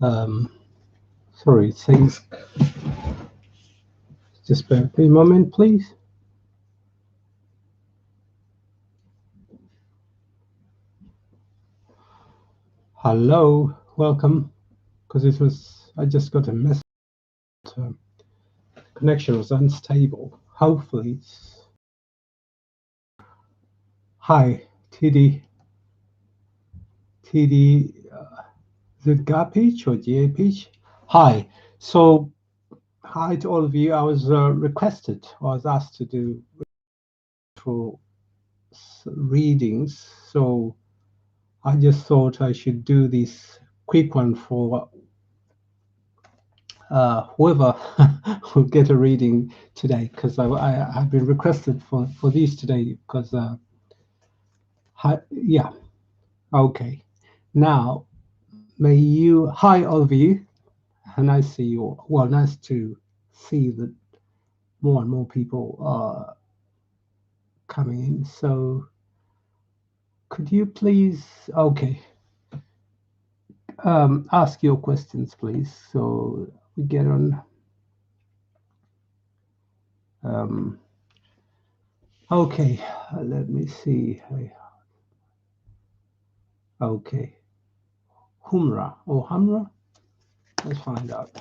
Um, Sorry, things. Just bear with me a moment, please. Hello, welcome. Because it was, I just got a message. Um, Connection was unstable. Hopefully, hi, TD, TD. Is it GAPH or GAPH? Hi. So, hi to all of you. I was requested, or I was asked to do for readings. So I just thought I should do this quick one for whoever will get a reading today, because I have been requested for these today because yeah, okay. Now may you, hi all of you, nice to see you. Well, nice to see that more and more people are coming in. So could you please, okay, ask your questions, please, so we get on. Um, okay, let me see. Okay, Humra or Hamra. Let's find out.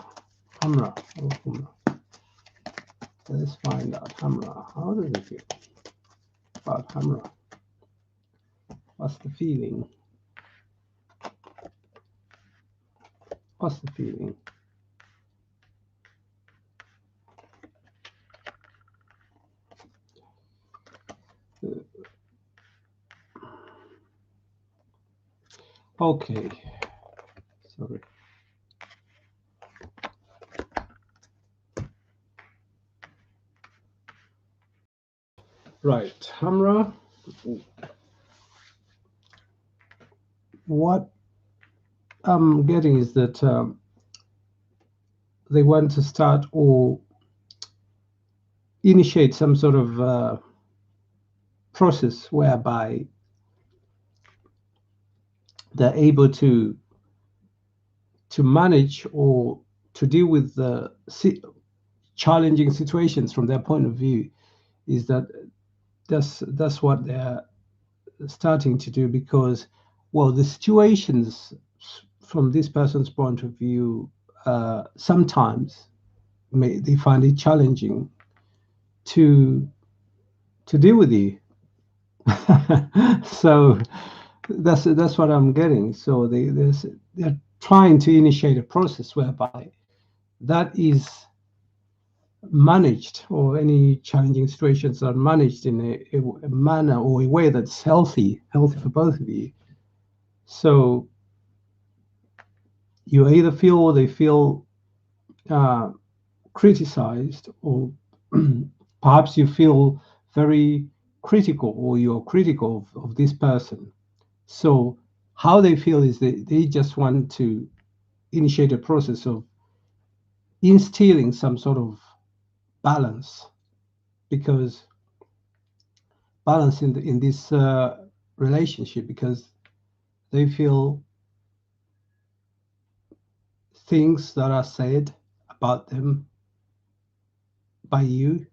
Hamra or Humra. Let's find out. Hamra. How does it feel about Hamra? What's the feeling? What's the feeling? Okay. Sorry. Right. Hamra. What I'm getting is that they want to start or initiate some sort of process whereby they're able to manage or to deal with the challenging situations from their point of view. Is that that's what they're starting to do, because well, the situations from this person's point of view sometimes they find it challenging to deal with you. So that's what I'm getting. So they're trying to initiate a process whereby that is managed, or any challenging situations are managed in a manner or a way that's healthy for both of you. So you either feel, or they feel uh, criticized, or perhaps you feel very critical, or you're critical of this person. So how they feel is they just want to initiate a process of instilling some sort of balance, because balance in this relationship, because they feel things that are said about them by you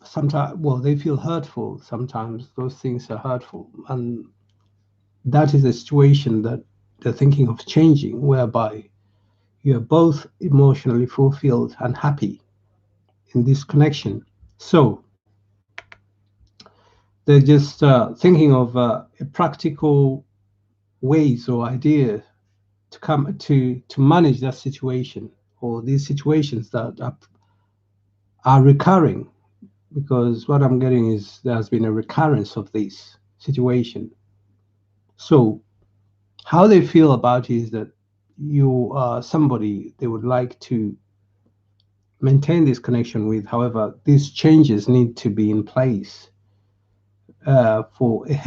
sometimes, well, they feel hurtful. Sometimes those things are hurtful, and that is a situation that they're thinking of changing, whereby you're both emotionally fulfilled and happy in this connection. So they're just thinking of practical ways or ideas to come to manage that situation, or these situations that are recurring, because what I'm getting is there has been a recurrence of this situation. So how they feel about it is that you are somebody they would like to maintain this connection with. However, these changes need to be in place for it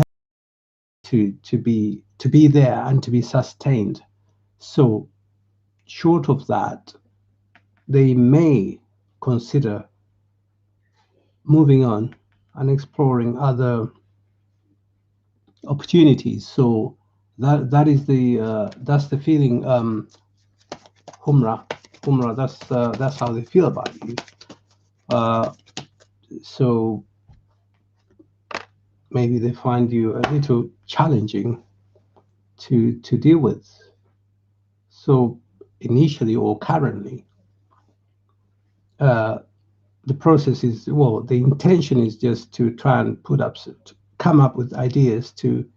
to be there and to be sustained. So short of that, they may consider moving on and exploring other opportunities, so that is the that's the feeling. Humra, that's how they feel about you. So maybe they find you a little challenging to deal with. So initially or currently, the process is, well, the intention is just to try and come up with ideas to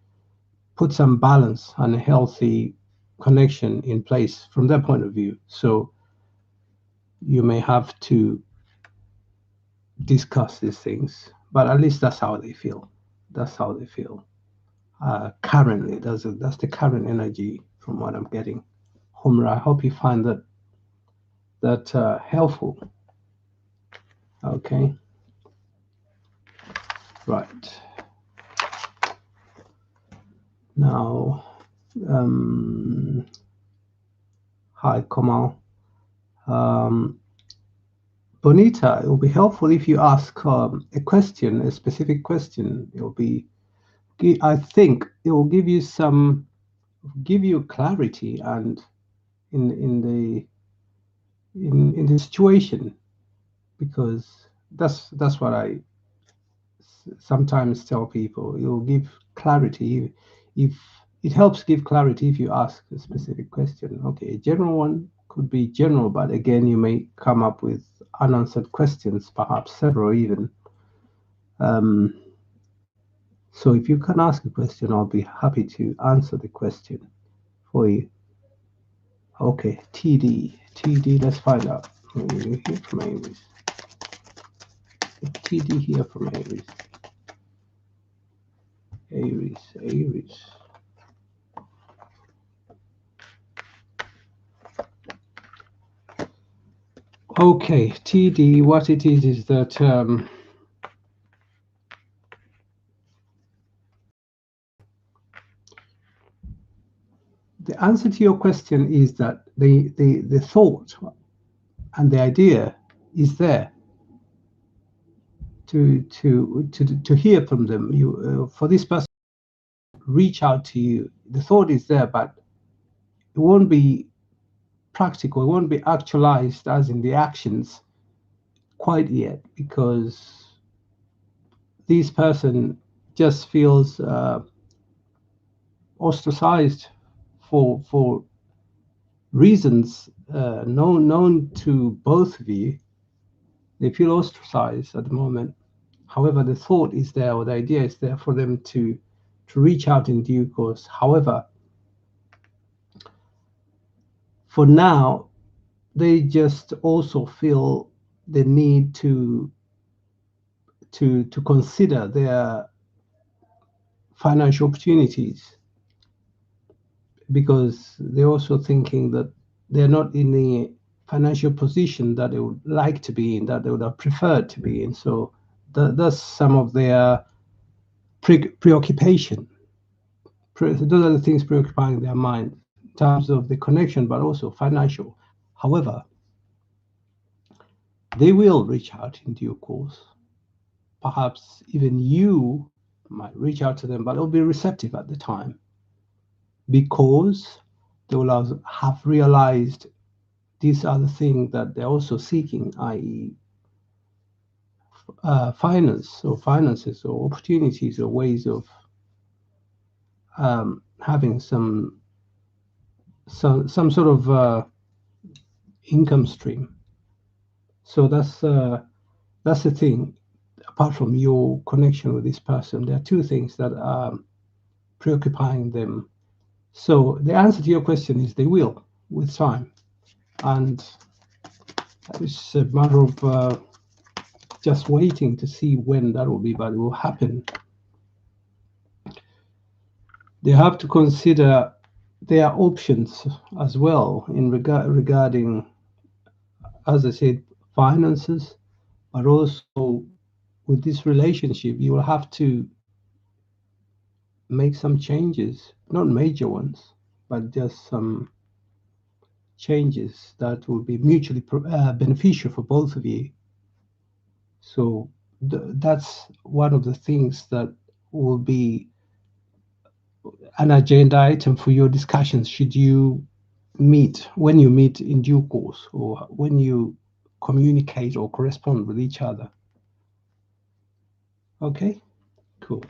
put some balance and a healthy connection in place from their point of view. So you may have to discuss these things, but at least that's how they feel. That's how they feel. Currently, that's the current energy from what I'm getting. Homer, I hope you find that helpful. Okay. Right. Now, hi, Kamal. Bonita, it will be helpful if you ask a question, a specific question. It will be, I think, it will give you clarity and in the situation, because that's what I sometimes tell people. It will give clarity if it helps give clarity if you ask a specific question. Okay, a general one could be general, but again, you may come up with unanswered questions, perhaps several even. So if you can ask a question, I'll be happy to answer the question for you. Okay, TD, let's find out. You hear from Aries. TD here from Aries. Aries. Okay, TD, what it is that the answer to your question is that the thought and the idea is there to hear from them. You for this person reach out to you. The thought is there, but it won't be practical. It won't be actualized as in the actions quite yet, because this person just feels ostracized for reasons known to both of you. They feel ostracized at the moment. However, the thought is there, or the idea is there for them to reach out in due course. However, for now, they just also feel the need to consider their financial opportunities, because they're also thinking that they're not in the financial position that they would like to be in, that they would have preferred to be in. So that's some of their preoccupation. Those are the things preoccupying their mind in terms of the connection, but also financial. However, they will reach out in due course. Perhaps even you might reach out to them, but they'll be receptive at the time, because they will have realized these are the things that they're also seeking, i.e., finances or opportunities or ways of having some sort of income stream. So that's the thing. Apart from your connection with this person, there are two things that are preoccupying them. So the answer to your question is they will, with time, and it's a matter of just waiting to see when that will be, but it will happen. They have to consider their options as well in regarding, as I said, finances, but also with this relationship, you will have to make some changes, not major ones, but just some changes that will be mutually beneficial for both of you. So that's one of the things that will be an agenda item for your discussions should you meet, when you meet in due course, or when you communicate or correspond with each other. Okay, cool.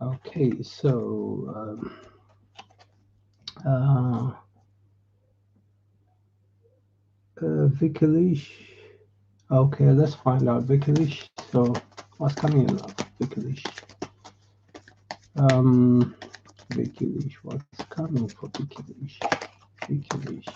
Okay, so Vikilish. Okay, let's find out Vikilish. So what's coming in Vikilish? Vikilish, what's coming for Vikilish? Vikilish.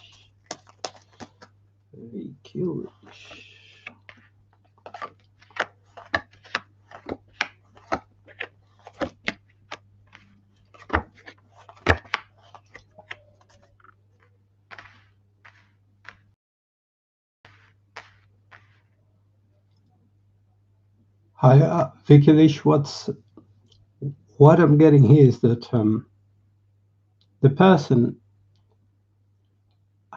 Hi, Vikilish, what I'm getting here is that the person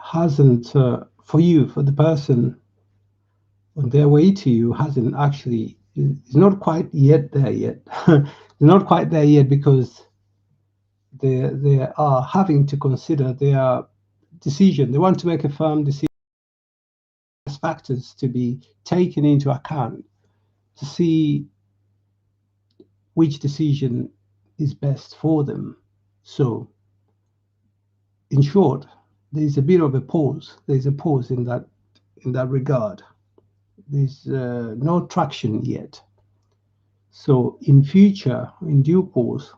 hasn't, for the person on their way to you hasn't actually, is not quite yet there yet. They're not quite there yet because they are having to consider their decision. They want to make a firm decision. Factors to be taken into account to see which decision is best for them. So, in short, there's a bit of a pause. There's a pause in that regard. There's no traction yet. So, in future, in due course,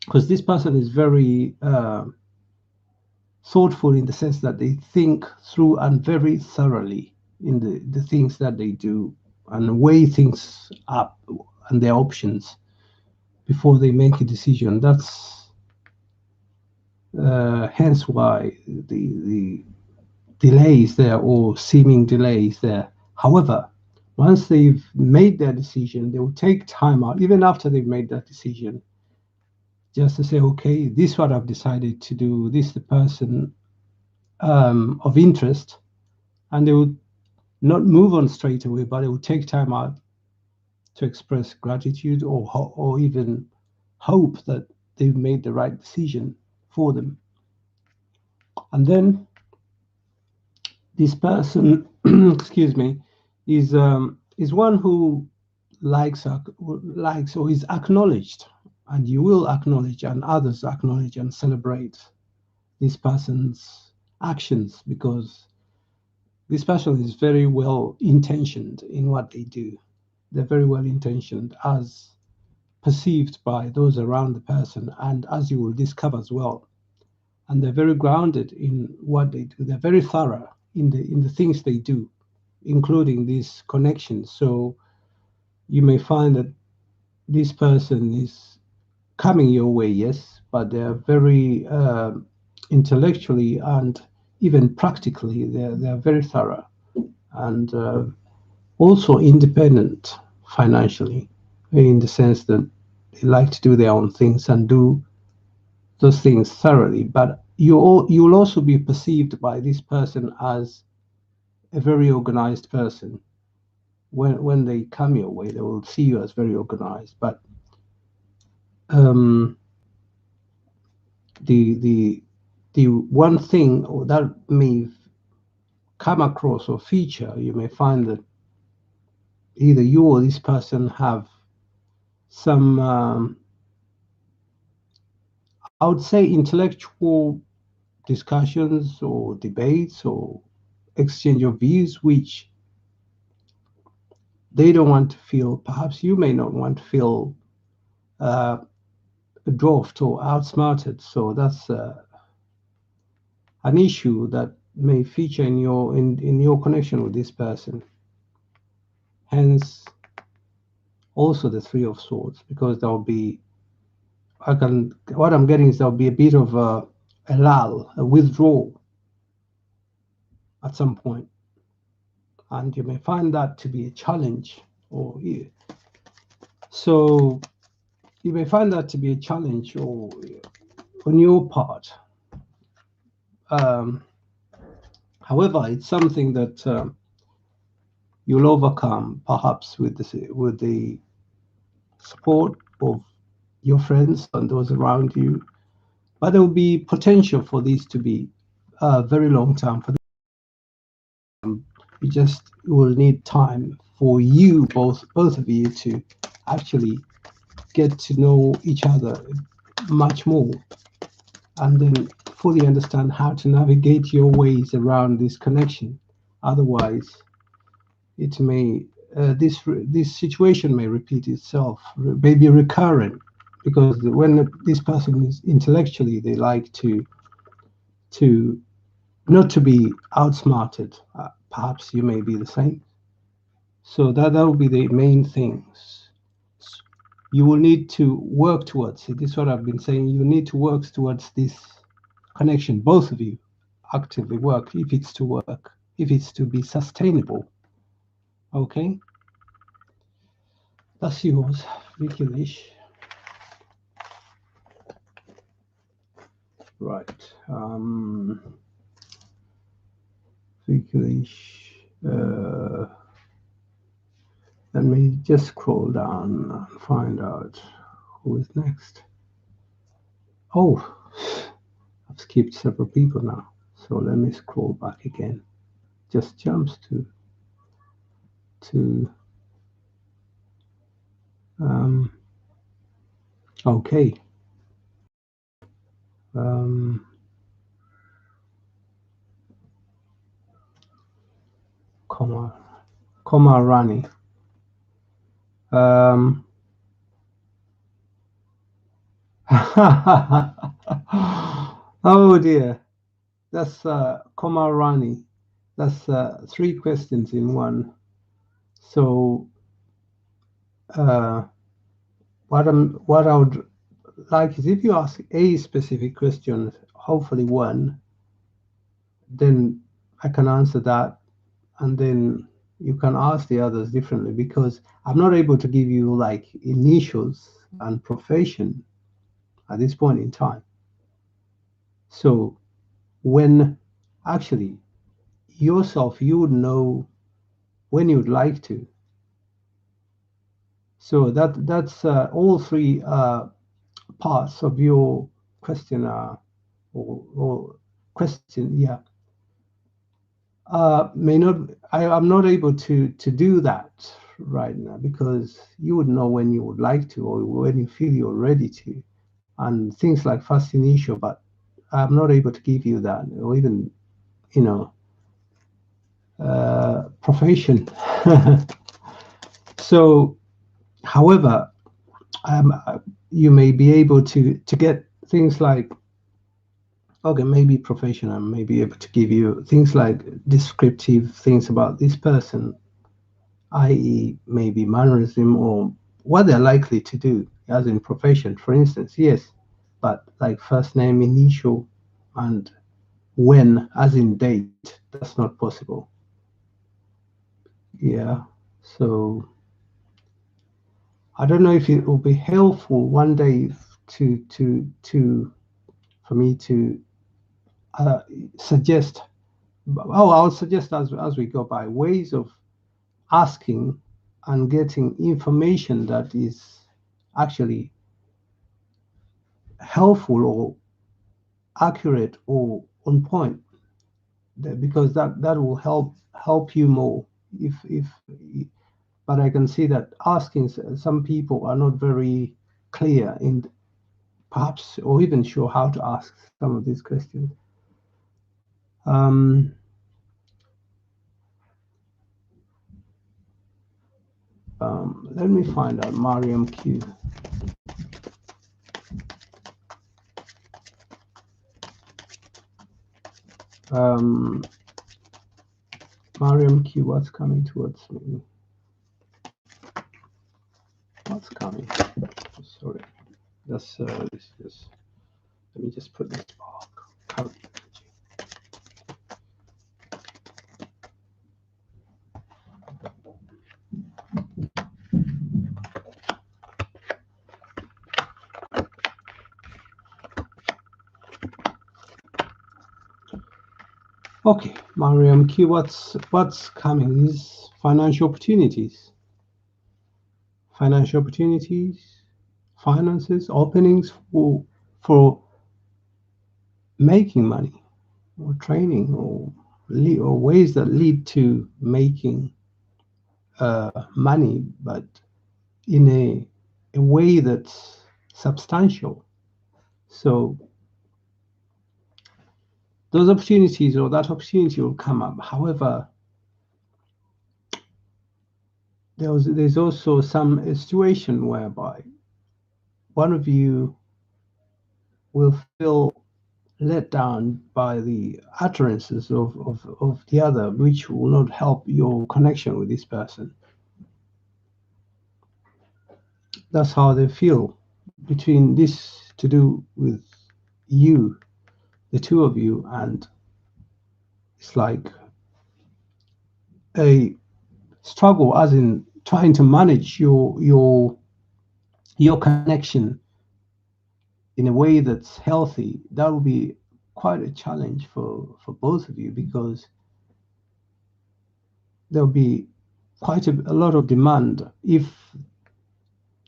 because this person is very thoughtful in the sense that they think through and very thoroughly in the things that they do and weigh things up and their options before they make a decision. That's hence why the delays there, or seeming delays there. However, once they've made their decision, they will take time out, even after they've made that decision, just to say, okay, this is what I've decided to do. This is the person of interest, and they will not move on straight away, but it will take time out to express gratitude or even hope that they've made the right decision for them. And then this person, excuse me, is one who likes or is acknowledged, and you will acknowledge, and others acknowledge and celebrate this person's actions, because this person is very well intentioned in what they do. They're very well intentioned as perceived by those around the person, and as you will discover as well. And they're very grounded in what they do. They're very thorough in the things they do, including these connections. So you may find that this person is coming your way, yes, but they're very intellectually and even practically, they're very thorough and also independent financially, in the sense that they like to do their own things and do those things thoroughly. But you'll also be perceived by this person as a very organized person. When they come your way, they will see you as very organized. But the one thing that may come across or feature, you may find that either you or this person have some, I would say, intellectual discussions or debates or exchange of views, which they don't want to feel, perhaps you may not want to feel dwarfed or outsmarted. So that's an issue that may feature in your connection with this person. Hence, also the Three of Swords, because there'll be, what I'm getting is there'll be a bit of a lull, a withdrawal at some point, and you may find that to be a challenge, or so you may find that to be a challenge, or on your part. However, it's something that you'll overcome, perhaps with the support of your friends and those around you. But there will be potential for these to be very long term. For you just will need time for you, both of you, to actually get to know each other much more, and then fully understand how to navigate your ways around this connection. Otherwise, it may this situation may repeat itself, may be recurrent, because when this person is intellectually, they like to not to be outsmarted. Perhaps you may be the same. So that will be the main things. You will need to work towards it. This is what I've been saying. You need to work towards this connection. Both of you actively work if it's to work, if it's to be sustainable. Okay? That's yours, Vikilish. Right. Vikilish. Let me just scroll down and find out who is next. Oh, I've skipped several people now. So let me scroll back again. Just jumps to okay. Komarani. Oh dear, that's Komarani. That's 3 questions in one. So what I would like is, if you ask a specific question, hopefully one, then I can answer that, and then you can ask the others differently, because I'm not able to give you like initials and profession at this point in time. So when actually yourself, you would know when you would like to. So that's all 3 parts of your question, or question, yeah. May not, I'm not able to do that right now, because you would know when you would like to, or when you feel you're ready to, and things like first initial, but I'm not able to give you that, or even, you know, profession. So, however, you may be able to get things like, okay, maybe profession, I may be able to give you things like descriptive things about this person, i.e. maybe mannerism or what they're likely to do, as in profession, for instance, yes, but like first name, initial, and when, as in date, that's not possible. Yeah, so I don't know if it will be helpful one day for me to suggest. Oh, I'll suggest as we go by ways of asking and getting information that is actually helpful or accurate or on point, because that will help you more. If But I can see that asking, some people are not very clear in, perhaps, or even sure how to ask some of these questions. Let me find out Mariam Q. Mariam Q, what's coming towards me? What's coming? Sorry, that's this is. Let me just put this back. Okay, Mariam Q, what's coming is financial opportunities. financial opportunities, finances, openings for making money, or training, or ways that lead to making money, but in a way that's substantial. So those opportunities, or that opportunity, will come up. However, there's also a situation whereby one of you will feel let down by the utterances of the other, which will not help your connection with this person. That's how they feel between this to do with you, the two of you, and it's like a struggle, as in trying to manage your connection in a way that's healthy. That will be quite a challenge for both of you, because there'll be quite a lot of demand if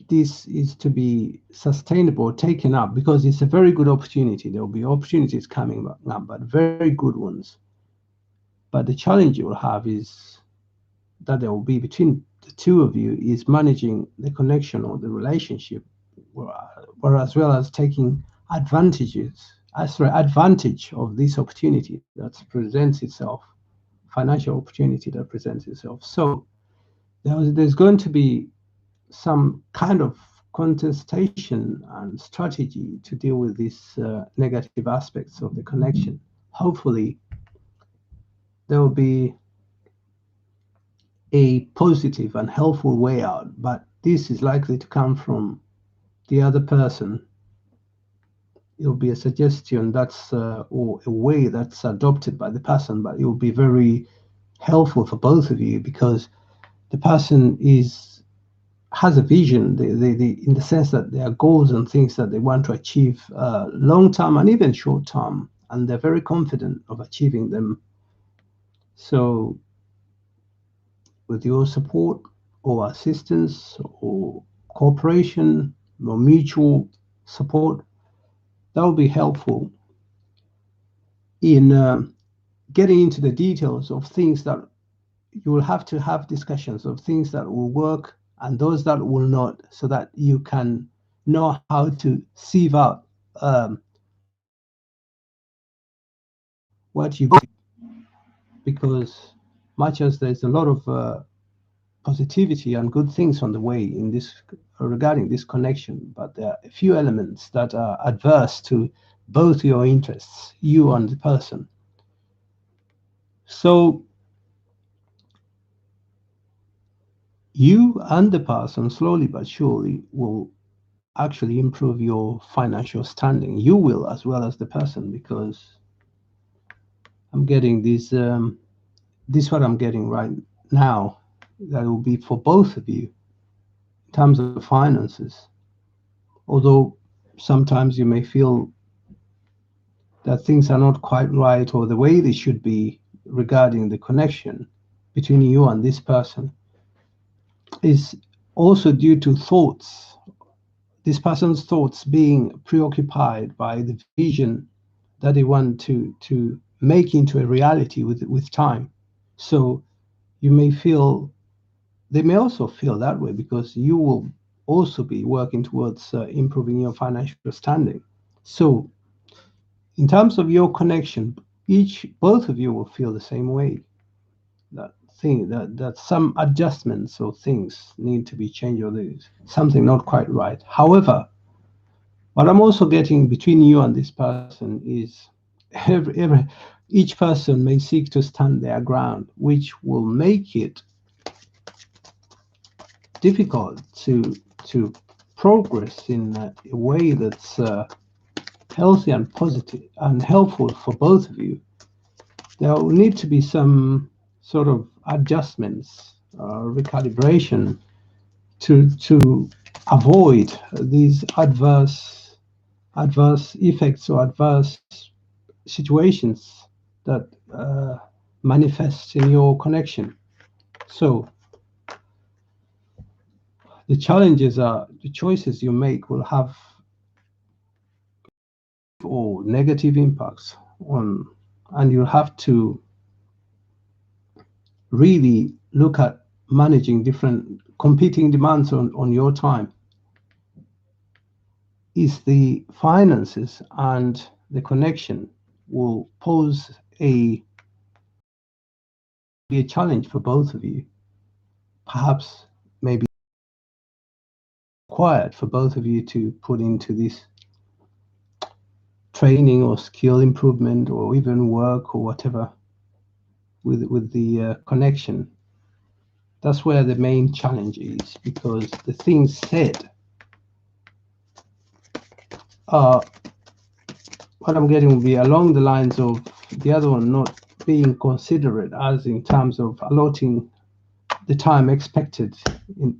this is to be sustainable, taken up, because it's a very good opportunity. There will be opportunities coming up, but very good ones. But the challenge you will have is that there will be between the two of you is managing the connection or the relationship, or as well as taking advantage of this opportunity that presents itself, financial opportunity that presents itself. So there's going to be some kind of contestation and strategy to deal with these negative aspects of the connection. Hopefully, there will be a positive and helpful way out, but this is likely to come from the other person. It will be a suggestion that's or a way that's adopted by the person, but it will be very helpful for both of you, because the person has a vision, in the sense that there are goals and things that they want to achieve long term and even short term, and they're very confident of achieving them. So with your support or assistance or cooperation or mutual support, that will be helpful in getting into the details of things that you will have to have discussions of, things that will work and those that will not, so that you can know how to sieve out what you do. Because much as there's a lot of positivity and good things on the way in this regarding this connection, but there are a few elements that are adverse to both your interests, you and the person. So you and the person, slowly but surely, will actually improve your financial standing. You will, as well as the person, because I'm getting this what I'm getting right now, that will be for both of you in terms of finances. Although sometimes you may feel that things are not quite right or the way they should be regarding the connection between you and this person, is also due to thoughts, this person's thoughts being preoccupied by the vision that they want to make into a reality with time. So you may feel, they may also feel that way, because you will also be working towards improving your financial standing. So in terms of your connection, both of you will feel the same way, that some adjustments or things need to be changed, or there's something not quite right. However, what I'm also getting between you and this person is each person may seek to stand their ground, which will make it difficult to progress in a way that's healthy and positive and helpful for both of you. There will need to be some sort of adjustments, recalibration, to avoid these adverse effects or adverse situations that manifest in your connection. So the challenges are the choices you make will have or negative impacts on, and you'll have to really look at managing different competing demands on your time. Is the finances and the connection will pose be a challenge for both of you, perhaps maybe required for both of you to put into this training or skill improvement or even work or whatever with the connection. That's where the main challenge is, because the things said are what I'm getting will be along the lines of the other one not being considerate, as in terms of allotting the time expected in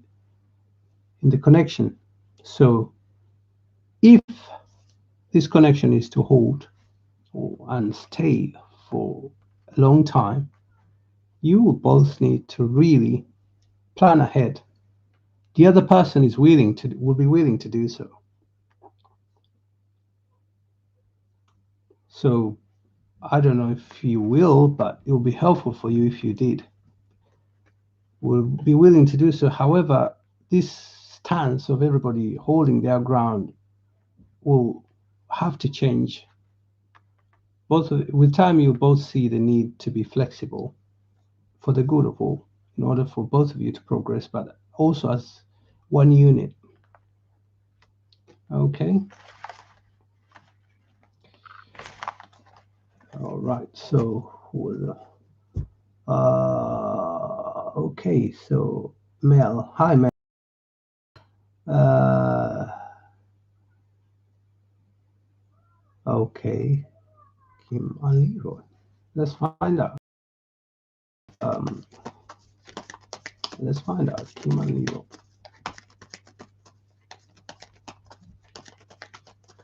the connection. So if this connection is to hold and stay for a long time, you will both need to really plan ahead. The other person will be willing to do so. So I don't know if you will, but it will be helpful for you if you did. Will be willing to do so. However, this stance of everybody holding their ground will have to change. With time, you both see the need to be flexible for the good of all, in order for both of you to progress, but also as one unit. Okay. All right. So okay. So Mel, hi Mel. Okay. Kim and Leroy. Let's find out. Let's find out. Kim and Leroy.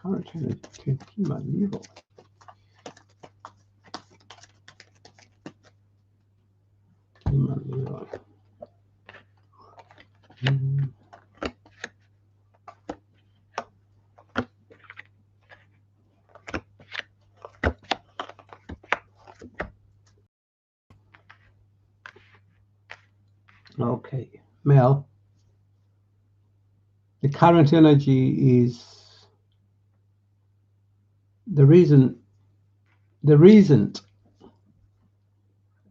Current energy between Kim and Leroy. Kim and Leroy. Okay, Mel. The current energy is the reason.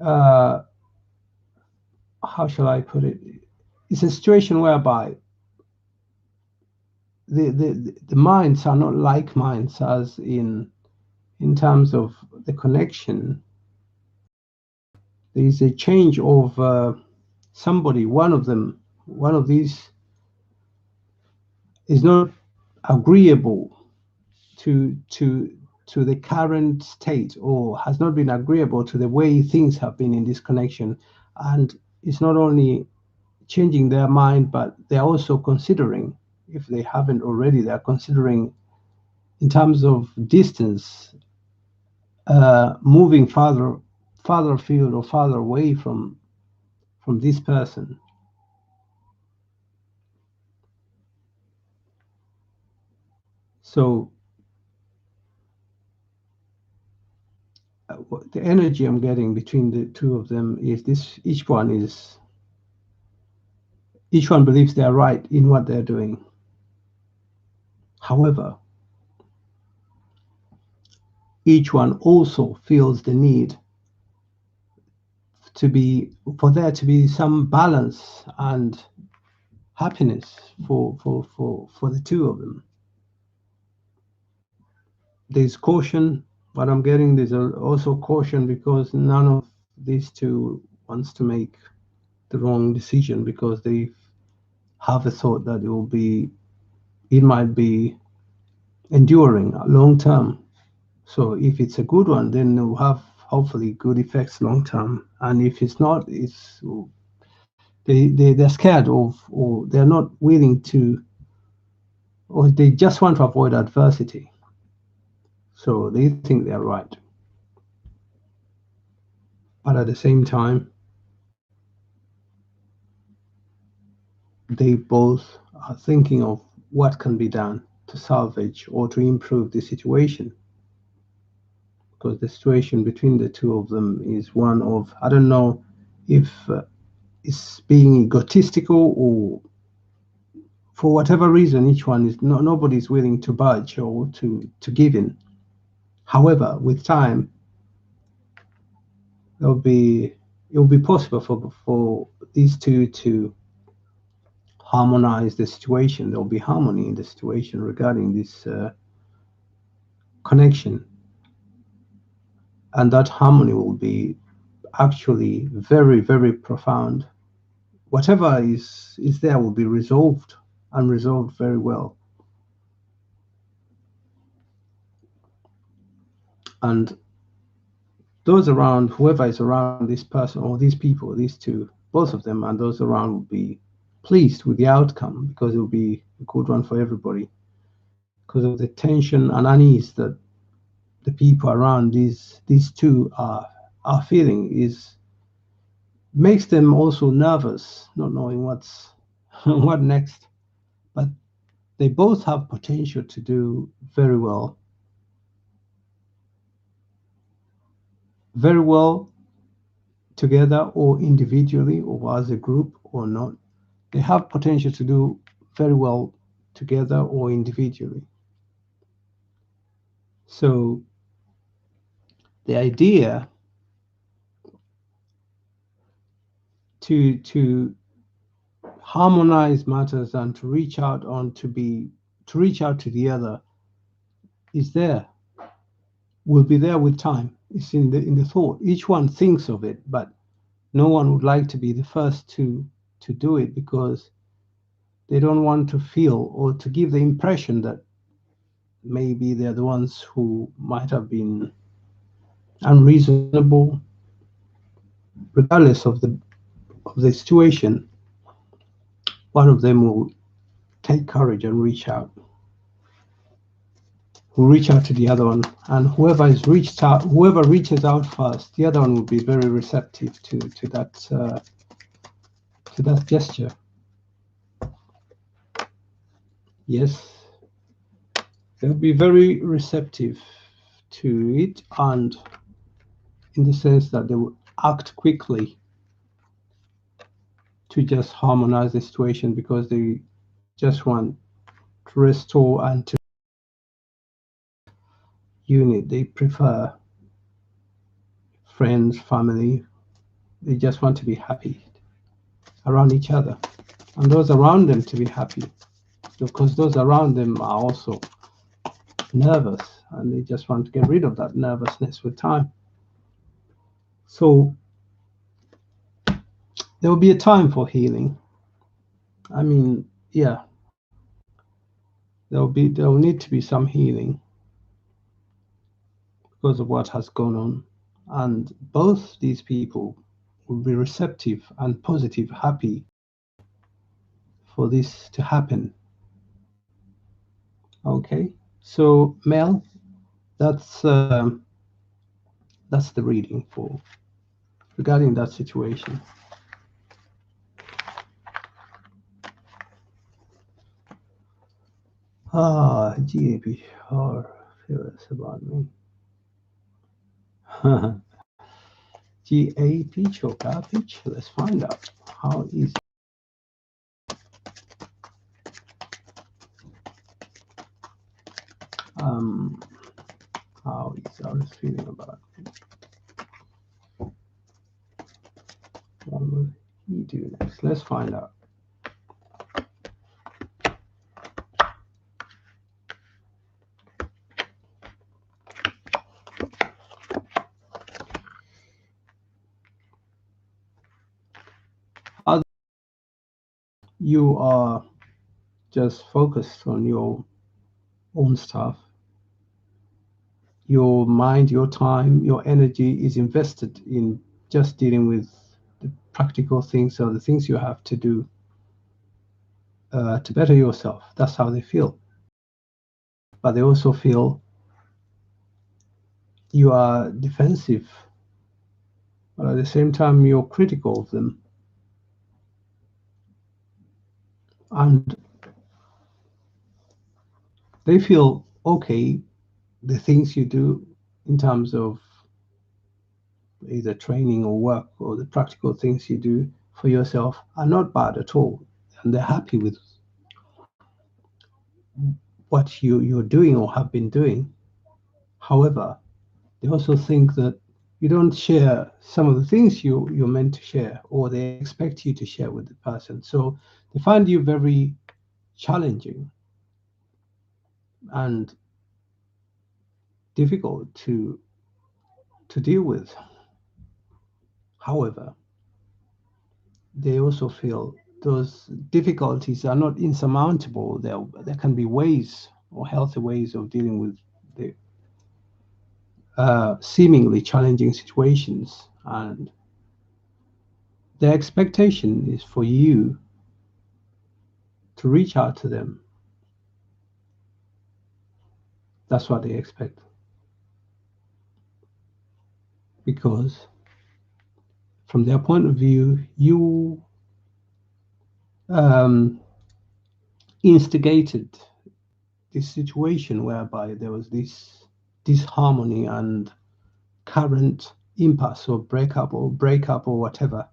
How shall I put it? It's a situation whereby the minds are not like minds, as in terms of the connection. There is a change of somebody. One of these is not agreeable to the current state, or has not been agreeable to the way things have been in this connection, and it's not only changing their mind, but they're also considering, if they haven't already, they're considering in terms of distance, moving farther afield or farther away from this person. So the energy I'm getting between the two of them is this: each one believes they're right in what they're doing. However, each one also feels the need for there to be some balance and happiness for the two of them. There's caution, but I'm getting there's also caution because none of these two wants to make the wrong decision, because they have a thought that it might be enduring long term. So if it's a good one, then it will have hopefully good effects long term. And if it's not, they're scared of, or they're not willing to, or they just want to avoid adversity. So they think they're right. But at the same time, they both are thinking of what can be done to salvage or to improve the situation. Because the situation between the two of them is one of, I don't know if it's being egotistical, or for whatever reason, each one is nobody's willing to budge or to give in. However, with time, it will be possible for these two to harmonize the situation. There will be harmony in the situation regarding this connection, and that harmony will be actually very, very profound. Whatever is there will be resolved, and resolved very well. And those around, whoever is around this person or these people, these two, both of them and those around, will be pleased with the outcome, because it will be a good one for everybody, because of the tension and unease that the people around these two are feeling is makes them also nervous, not knowing what's what next. But they both have potential to do very well together, or individually, or as a group, or not. They have potential to do very well together or individually. So the idea to harmonize matters and to reach out to the other is there, will be there with time. It's in the thought. Each one thinks of it, but no one would like to be the first to do it, because they don't want to feel or to give the impression that maybe they're the ones who might have been unreasonable. Regardless of the situation, one of them will take courage and reach out to the other one, and whoever reaches out first, the other one will be very receptive to that gesture. Yes, they'll be very receptive to it, and in the sense that they will act quickly to just harmonize the situation, because they just want to restore and to unit. They prefer friends, family. They just want to be happy around each other, and those around them to be happy, because those around them are also nervous, and they just want to get rid of that nervousness with time. So there will be a time for healing. I mean, yeah, there will need to be some healing because of what has gone on, and both these people will be receptive and positive, happy for this to happen. Okay, so Mel, that's the reading for regarding that situation. GAP, how feels about me? GAP, choker pitch. Let's find out how easy. How is Alice feeling about it? What will he do next? Let's find out. You are just focused on your own stuff. Your mind, your time, your energy is invested in just dealing with the practical things, or the things you have to do to better yourself. That's how they feel. But they also feel you are defensive, but at the same time you're critical of them. and they feel okay. The things you do in terms of either training or work, or the practical things you do for yourself, are not bad at all, and they're happy with what you're doing or have been doing. However, they also think that you don't share some of the things you're meant to share, or they expect you to share with the person. So they find you very challenging and difficult to deal with. However, they also feel those difficulties are not insurmountable. There can be ways, or healthy ways, of dealing with the seemingly challenging situations. And their expectation is for you to reach out to them. That's what they expect. Because from their point of view, you um, instigated this situation whereby there was this disharmony and current impasse or breakup or whatever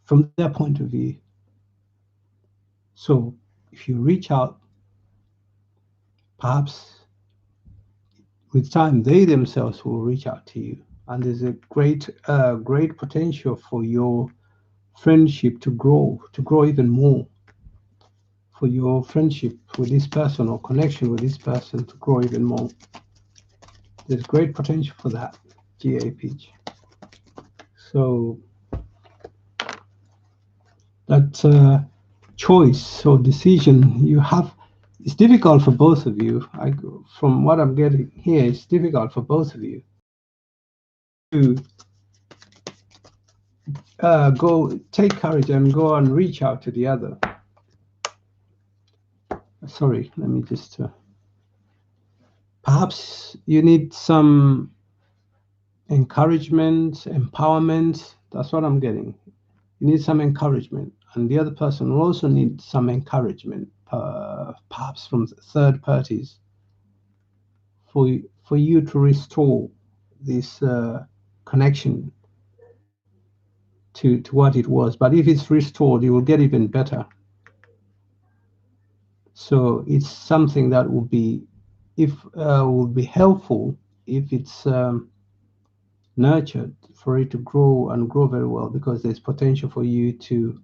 from their point of view. So if you reach out, perhaps with time they themselves will reach out to you, and there's a great potential for your friendship to grow even more, for your friendship with this person or connection with this person to grow even more. There's great potential for that, GA Peach. So that choice or decision you have, it's difficult for both of you. From what I'm getting here, it's difficult for both of you to go take courage and go and reach out to the other. Sorry, let me just. Perhaps you need some encouragement, empowerment. That's what I'm getting. You need some encouragement, and the other person will also need some encouragement, perhaps from third parties, for you to restore this connection to what it was. But if it's restored, you will get even better. So it's something that will be, if will be helpful if it's nurtured, for it to grow and grow very well, because there's potential for you to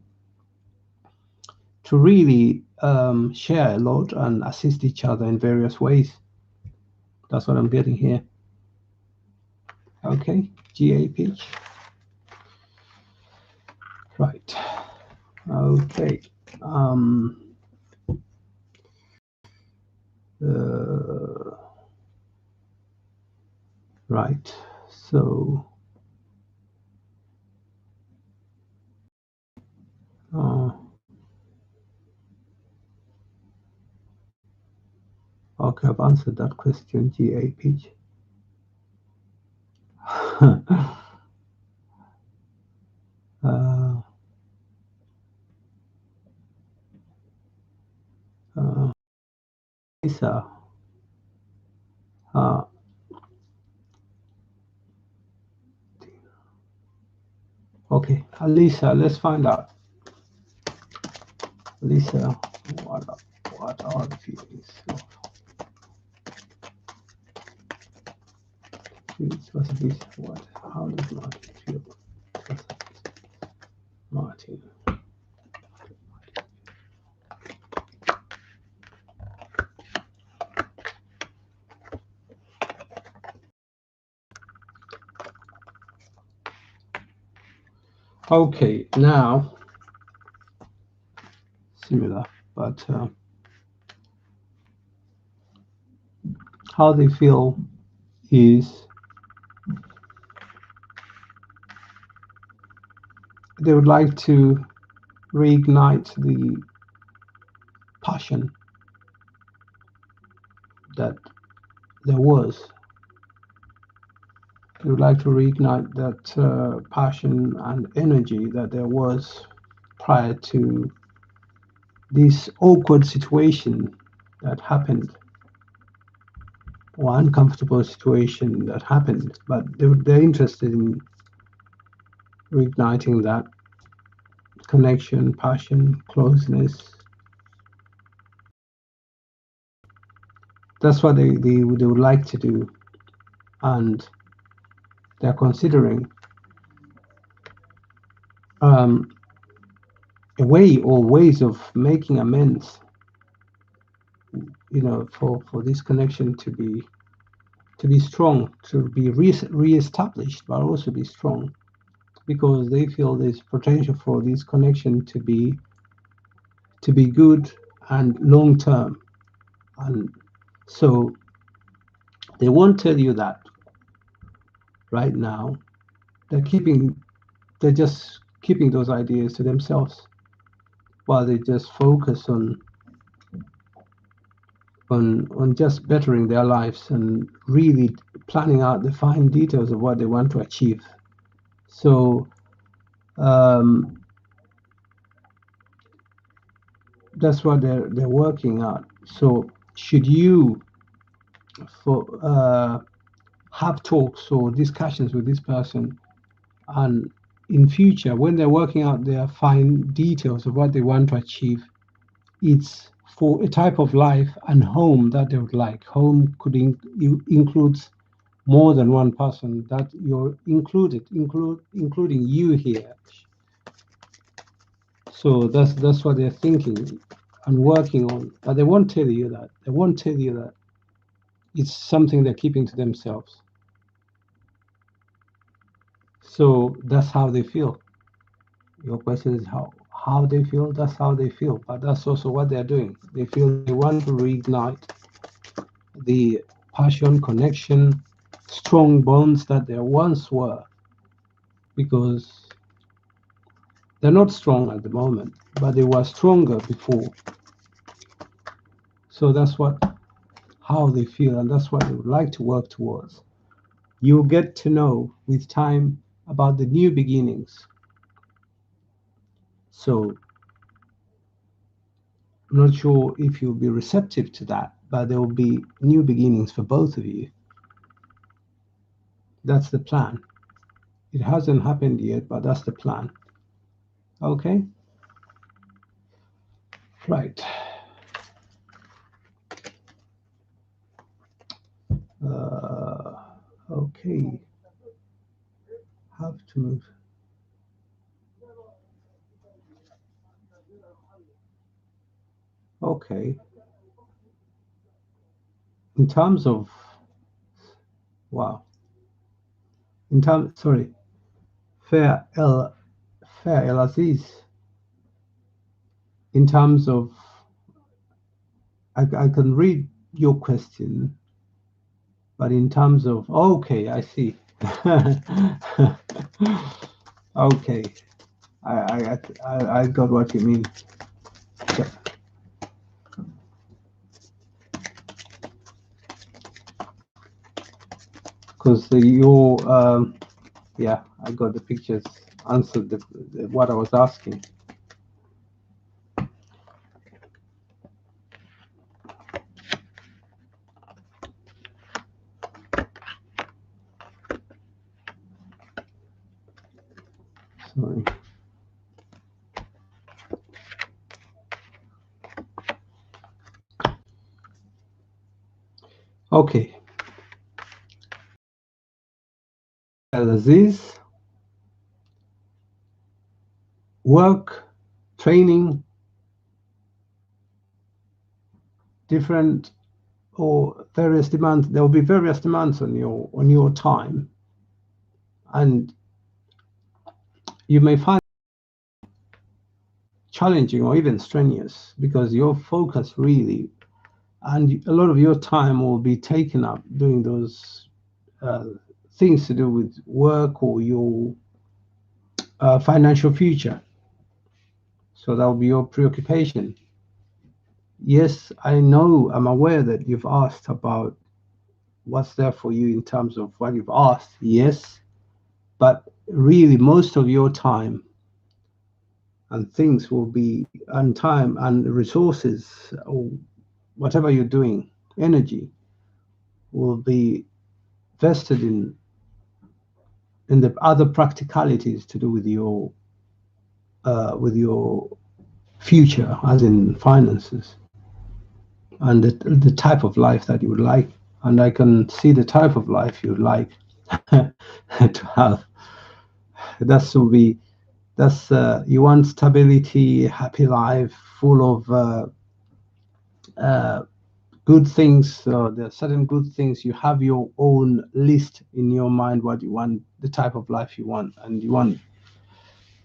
really share a lot and assist each other in various ways. That's what I'm getting here. Okay, GA Peach. Right. Okay. Right. So. Okay, I've answered that question, GA Peach. Lisa. Okay, Lisa, let's find out. Lisa, what are the feelings? What? How does Martin feel? Martin. Okay, now similar, but how they feel is they would like to reignite the passion that there was. They would like to reignite that passion and energy that there was prior to this awkward situation that happened, or uncomfortable situation that happened, but they're interested in reigniting that connection, passion, closeness. That's what they would like to do, and they're considering a way or ways of making amends, for this connection to be strong, to be re-established, but also be strong, because they feel there's potential for this connection to be good and long term. And so they won't tell you that right now. They're just keeping those ideas to themselves, while they just focus on just bettering their lives and really planning out the fine details of what they want to achieve. So that's what they're working on. So should you have talks or discussions with this person, and in future when they're working out their fine details of what they want to achieve, it's for a type of life and home that they would like. Home could includes more than one person that you're including you here. So that's what they're thinking and working on, but they won't tell you that. They won't tell you that. It's something they're keeping to themselves. So that's how they feel. Your question is how they feel. That's how they feel, but that's also what they're doing. They feel they want to reignite the passion, connection, strong bonds that there once were, because they're not strong at the moment, but they were stronger before. So that's how they feel, and that's what they would like to work towards. You'll get to know with time about the new beginnings. So I'm not sure if you'll be receptive to that, but there will be new beginnings for both of you. That's the plan. It hasn't happened yet, but that's the plan. Okay? Right. Okay. Have to move. Okay. In terms of, wow. Sorry. Fair El Aziz. In terms of, I can read your question, but in terms of, okay, I see. Okay, I got what you mean. Because yeah, I got the pictures answered what I was asking. Sorry. Okay. Aziz, work, training, different or various demands. There will be various demands on your time, and you may find challenging or even strenuous, because your focus really and a lot of your time will be taken up doing those things to do with work or your financial future. So that will be your preoccupation. Yes, I'm aware that you've asked about what's there for you in terms of what you've asked. Yes, but really most of your time and things will be, and time and resources, or whatever you're doing, energy will be vested in the other practicalities to do with your future, as in finances, and the type of life that you would like. And I can see the type of life you would like to have. That's will be that's You want stability, happy life, full of good things. There are certain good things. You have your own list in your mind what you want, the type of life you want, and you want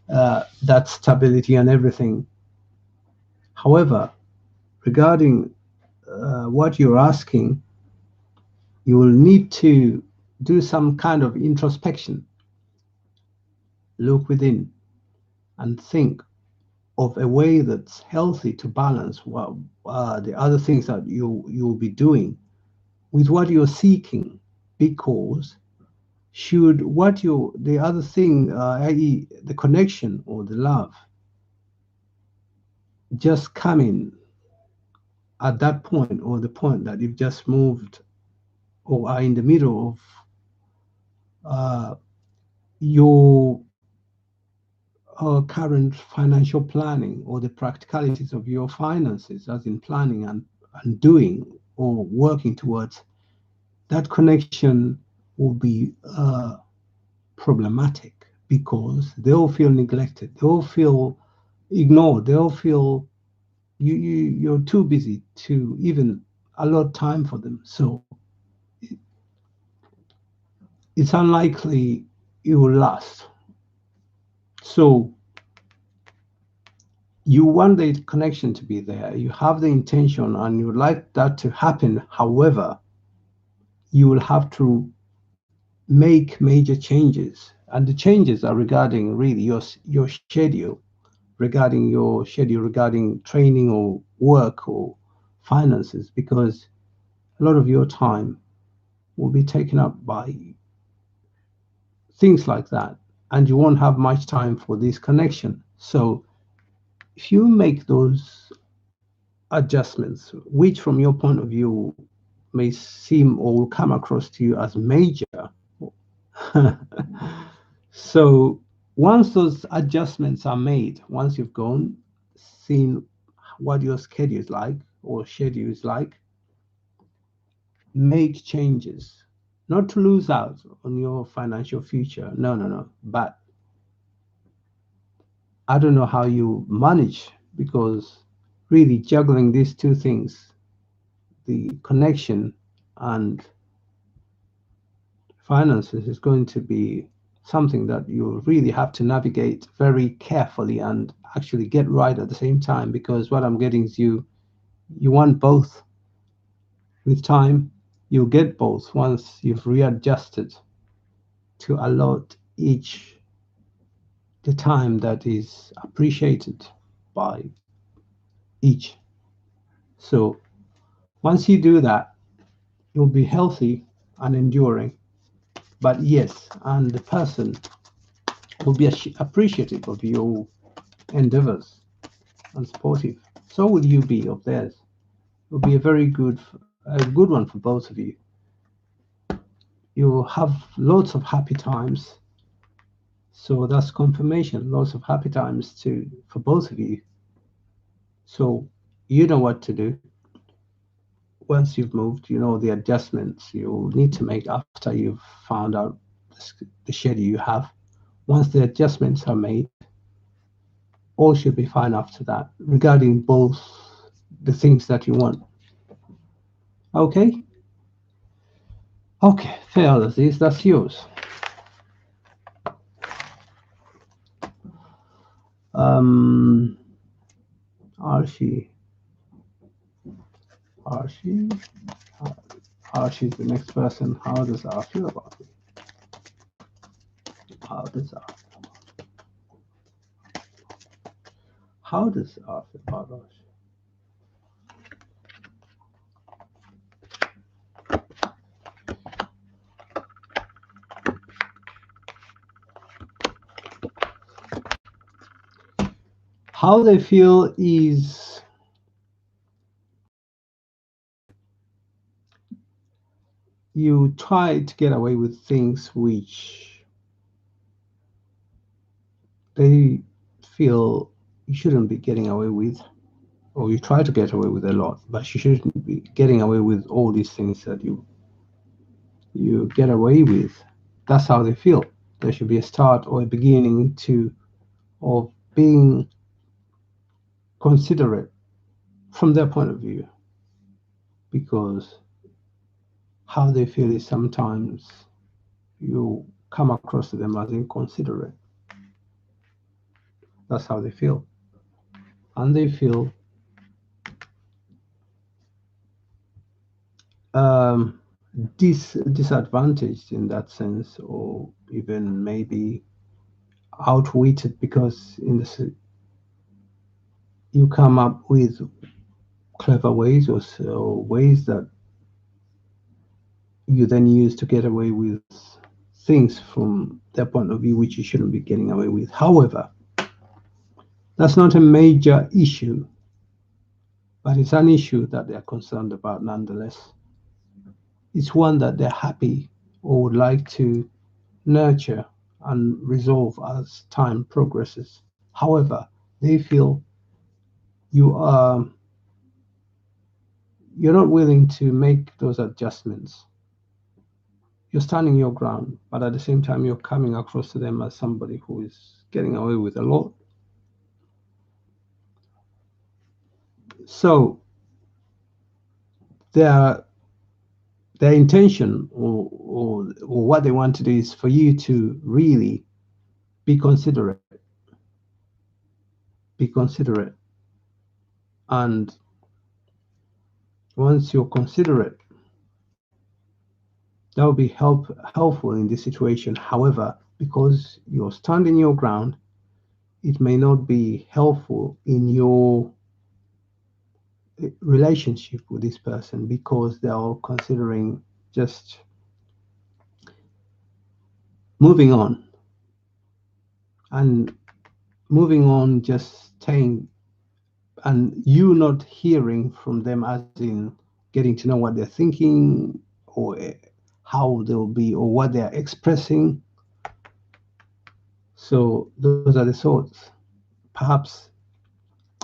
that stability and everything. However, regarding what you're asking, you will need to do some kind of introspection, look within, and think of a way that's healthy to balance the other things that you'll be doing with what you're seeking. Because should the other thing, i.e., the connection or the love, just come in at that point, or the point that you've just moved or are in the middle of your current financial planning, or the practicalities of your finances, as in planning and doing or working towards, that connection will be problematic, because they'll feel neglected, they'll feel ignored, they'll feel you're too busy to even allot time for them. So it's unlikely it will last. So you want the connection to be there, you have the intention, and you would like that to happen. However, you will have to make major changes, and the changes are regarding really your schedule, regarding training or work or finances, because a lot of your time will be taken up by things like that, and you won't have much time for this connection. So if you make those adjustments, which from your point of view may seem or will come across to you as major, so once those adjustments are made, once you've gone, seen what your schedule is like, make changes, not to lose out on your financial future. No. But I don't know how you manage, because really juggling these two things, the connection and finances, is going to be something that you really have to navigate very carefully and actually get right at the same time. Because what I'm getting is you want both. With time, you'll get both once you've readjusted to allot each the time that is appreciated by each. So once you do that, you'll be healthy and enduring. But yes, and the person will be appreciative of your endeavors and supportive. So will you be of theirs. It will be a good one for both of you. You'll have lots of happy times. So that's confirmation. Lots of happy times for both of you. So you know what to do. Once you've moved, you know the adjustments you need to make after you've found out the schedule you have. Once the adjustments are made, all should be fine after that, regarding both the things that you want. Okay? Okay, fair as is, that's yours. Um, Archie. Archie's the next person. How does R feel about it? How does R feel about Archie? How they feel is you try to get away with things which they feel you shouldn't be getting away with, or you try to get away with a lot, but you shouldn't be getting away with all these things that you get away with. That's how they feel. There should be a start or a beginning to of being considerate from their point of view, because how they feel is sometimes you come across to them as inconsiderate. That's how they feel. And they feel disadvantaged in that sense, or even maybe outwitted, because you come up with clever ways or ways that you then use to get away with things from their point of view which you shouldn't be getting away with. However, that's not a major issue, but it's an issue that they're concerned about nonetheless. It's one that they're happy or would like to nurture and resolve as time progresses. However, they feel you are you're not willing to make those adjustments. You're standing your ground, but at the same time you're coming across to them as somebody who is getting away with a lot. So their intention or what they want to do is for you to really be considerate. Be considerate. And once you're considerate, that will be helpful in this situation. However, because you're standing your ground, it may not be helpful in your relationship with this person, because they're all considering just moving on and just staying, and you not hearing from them, as in getting to know what they're thinking or how they'll be or what they're expressing. So those are the thoughts. Perhaps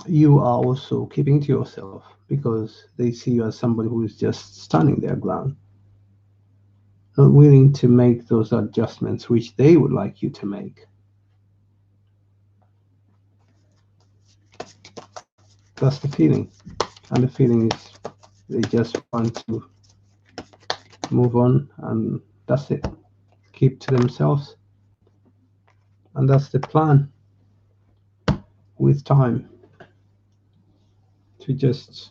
you are also keeping to yourself because they see you as somebody who is just standing their ground, not willing to make those adjustments which they would like you to make. That's the feeling. And the feeling is they just want to move on, and that's it. Keep to themselves. And that's the plan with time, to just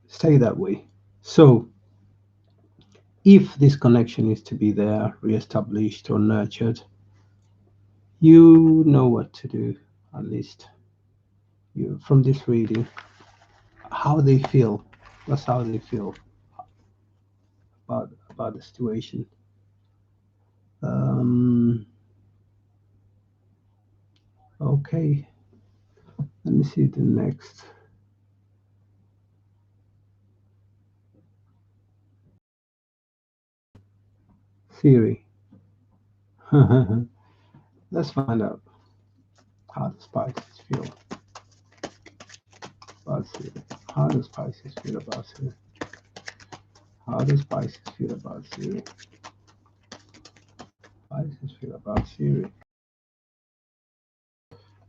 stay that way. So if this connection is to be there, reestablished or nurtured, you know what to do, at least you from this reading. How they feel, that's how they feel about the situation. Okay, let me see the next. Theory. Let's find out how the Pisces feel about Theory. How does Pisces feel about Theory? How does Pisces feel about Theory? Pisces feel about Theory.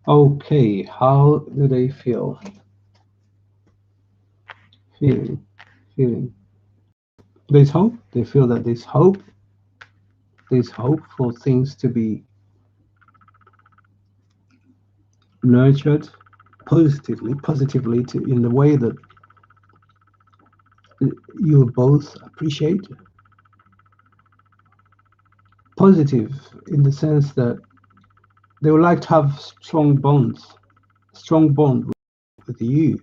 Okay, how do they feel? Feeling. There's hope. They feel that there's hope. There's hope for things to be nurtured positively in the way that you both appreciate. Positive in the sense that they would like to have strong bond with you,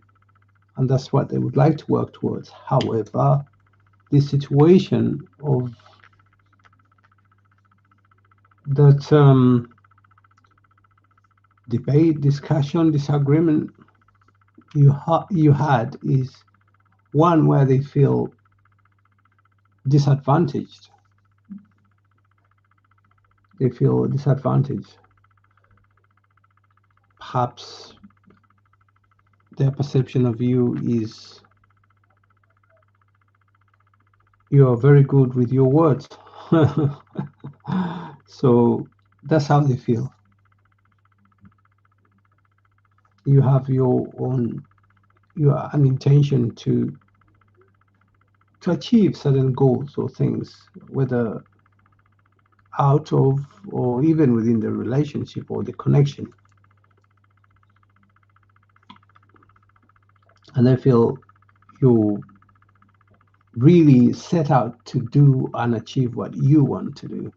and that's what they would like to work towards. However, the situation of that debate, discussion, disagreement you had is one where they feel disadvantaged. They feel disadvantaged. Perhaps their perception of you is you are very good with your words. So that's how they feel. You have your own, an intention to achieve certain goals or things, whether out of or even within the relationship or the connection. And they feel you really set out to do and achieve what you want to do.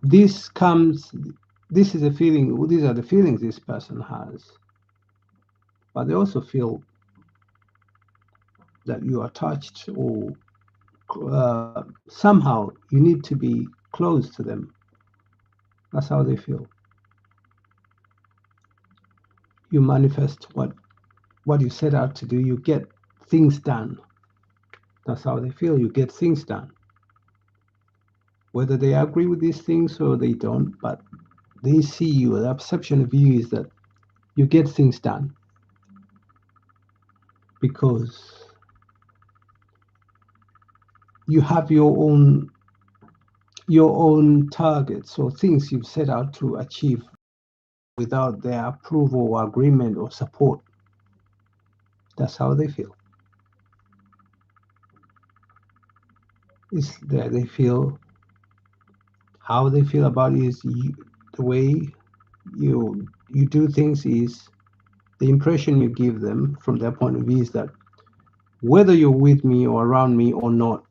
This is a feeling, these are the feelings this person has. But they also feel that you are touched, or somehow you need to be close to them. That's how they feel. You manifest what you set out to do. You get things done. That's how they feel. You get things done. Whether they agree with these things or they don't, but they see you, their perception of you is that you get things done because you have your own targets or things you've set out to achieve without their approval or agreement or support. That's how they feel. It's that they feel, how they feel about it is the way you do things is the impression you give them from their point of view is that whether you're with me or around me or not,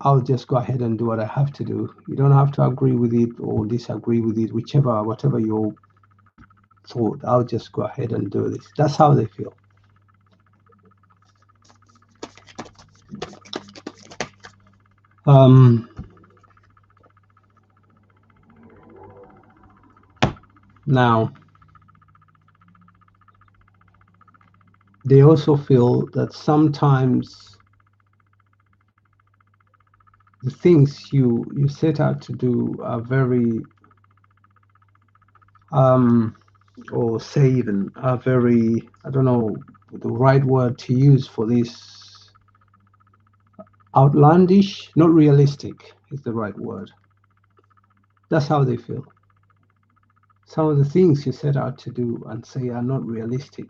I'll just go ahead and do what I have to do. You don't have to agree with it or disagree with it, whatever your thought, I'll just go ahead and do this. That's how they feel. Now, they also feel that sometimes the things you set out to do are very, or say even are very, I don't know the right word to use for this, outlandish, not realistic is the right word. That's how they feel. Some of the things you set out to do and say are not realistic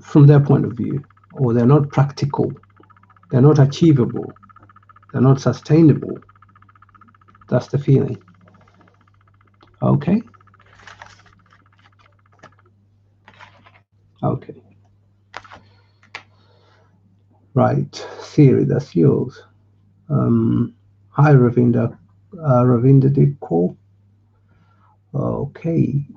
from their point of view, or they're not practical, they're not achievable, they're not sustainable. That's the feeling. Okay. Okay. Right. Theory, that's yours. Hi, Ravinda. Ravinda did call. Okay.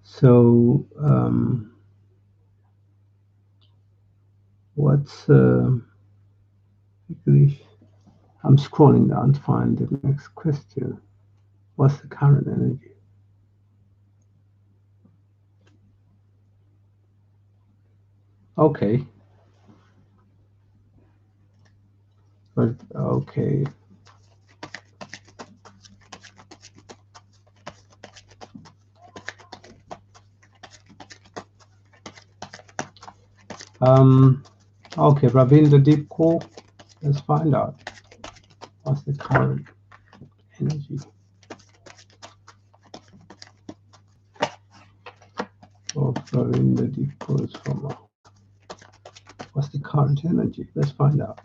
So, what's English? I'm scrolling down to find the next question. What's the current energy? Okay. But okay. Okay, Ravinda deep core. Let's find out what's the current energy of Ravinda deep core from. What's the current energy? Let's find out.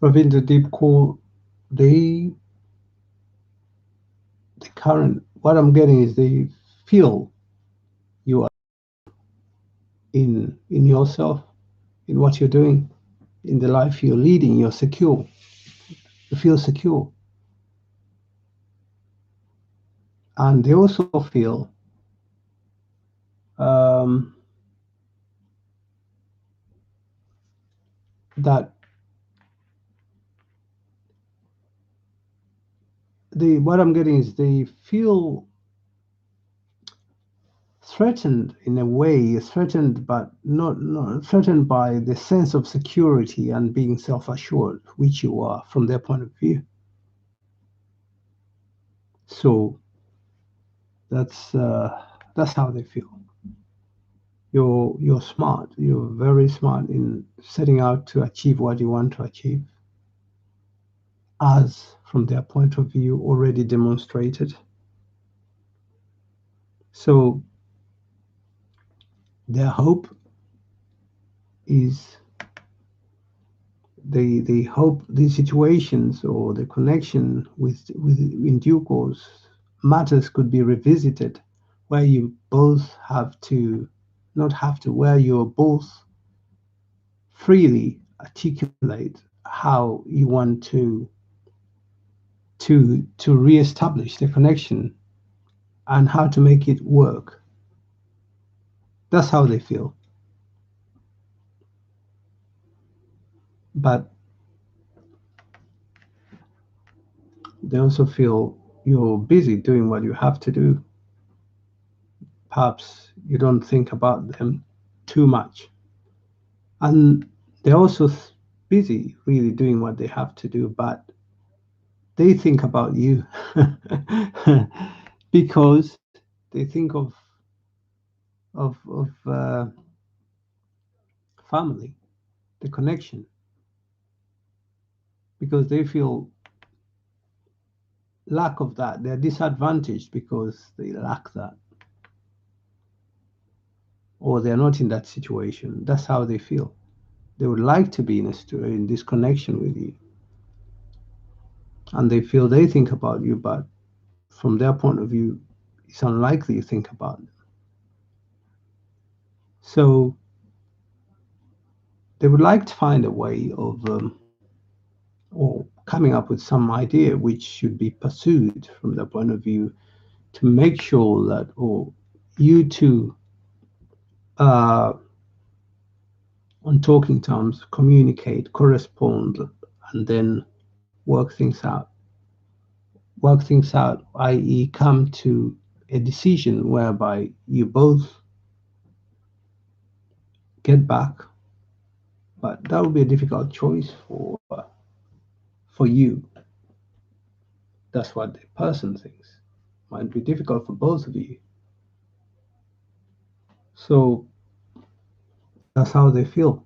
Ravinder Deep Core, they the current, what I'm getting is they feel you are in yourself, in what you're doing, in the life you're leading. You're secure. You feel secure, and they also feel um, that they. What I'm getting is they feel threatened in a way, threatened, but not threatened by the sense of security and being self-assured, which you are from their point of view. So that's how they feel. You're smart. You're very smart in setting out to achieve what you want to achieve, as from their point of view already demonstrated. So their hope is they hope these situations or the connection with in due course matters could be revisited, where you both have to not have to where you're both freely articulate how you want to reestablish the connection and how to make it work. That's how they feel. But they also feel you're busy doing what you have to do. Perhaps you don't think about them too much. And they're also busy really doing what they have to do, but they think about you because they think of family, the connection, because they feel lack of that. They're disadvantaged because they lack that, or they're not in that situation. That's how they feel. They would like to be in this connection with you, and they feel they think about you, but from their point of view, it's unlikely you think about them. So they would like to find a way of or coming up with some idea which should be pursued from their point of view to make sure that or you two uh, on talking terms communicate, correspond, and then work things out, i.e., come to a decision whereby you both get back. But that would be a difficult choice for you. That's what the person thinks. Might be difficult for both of you. So that's how they feel.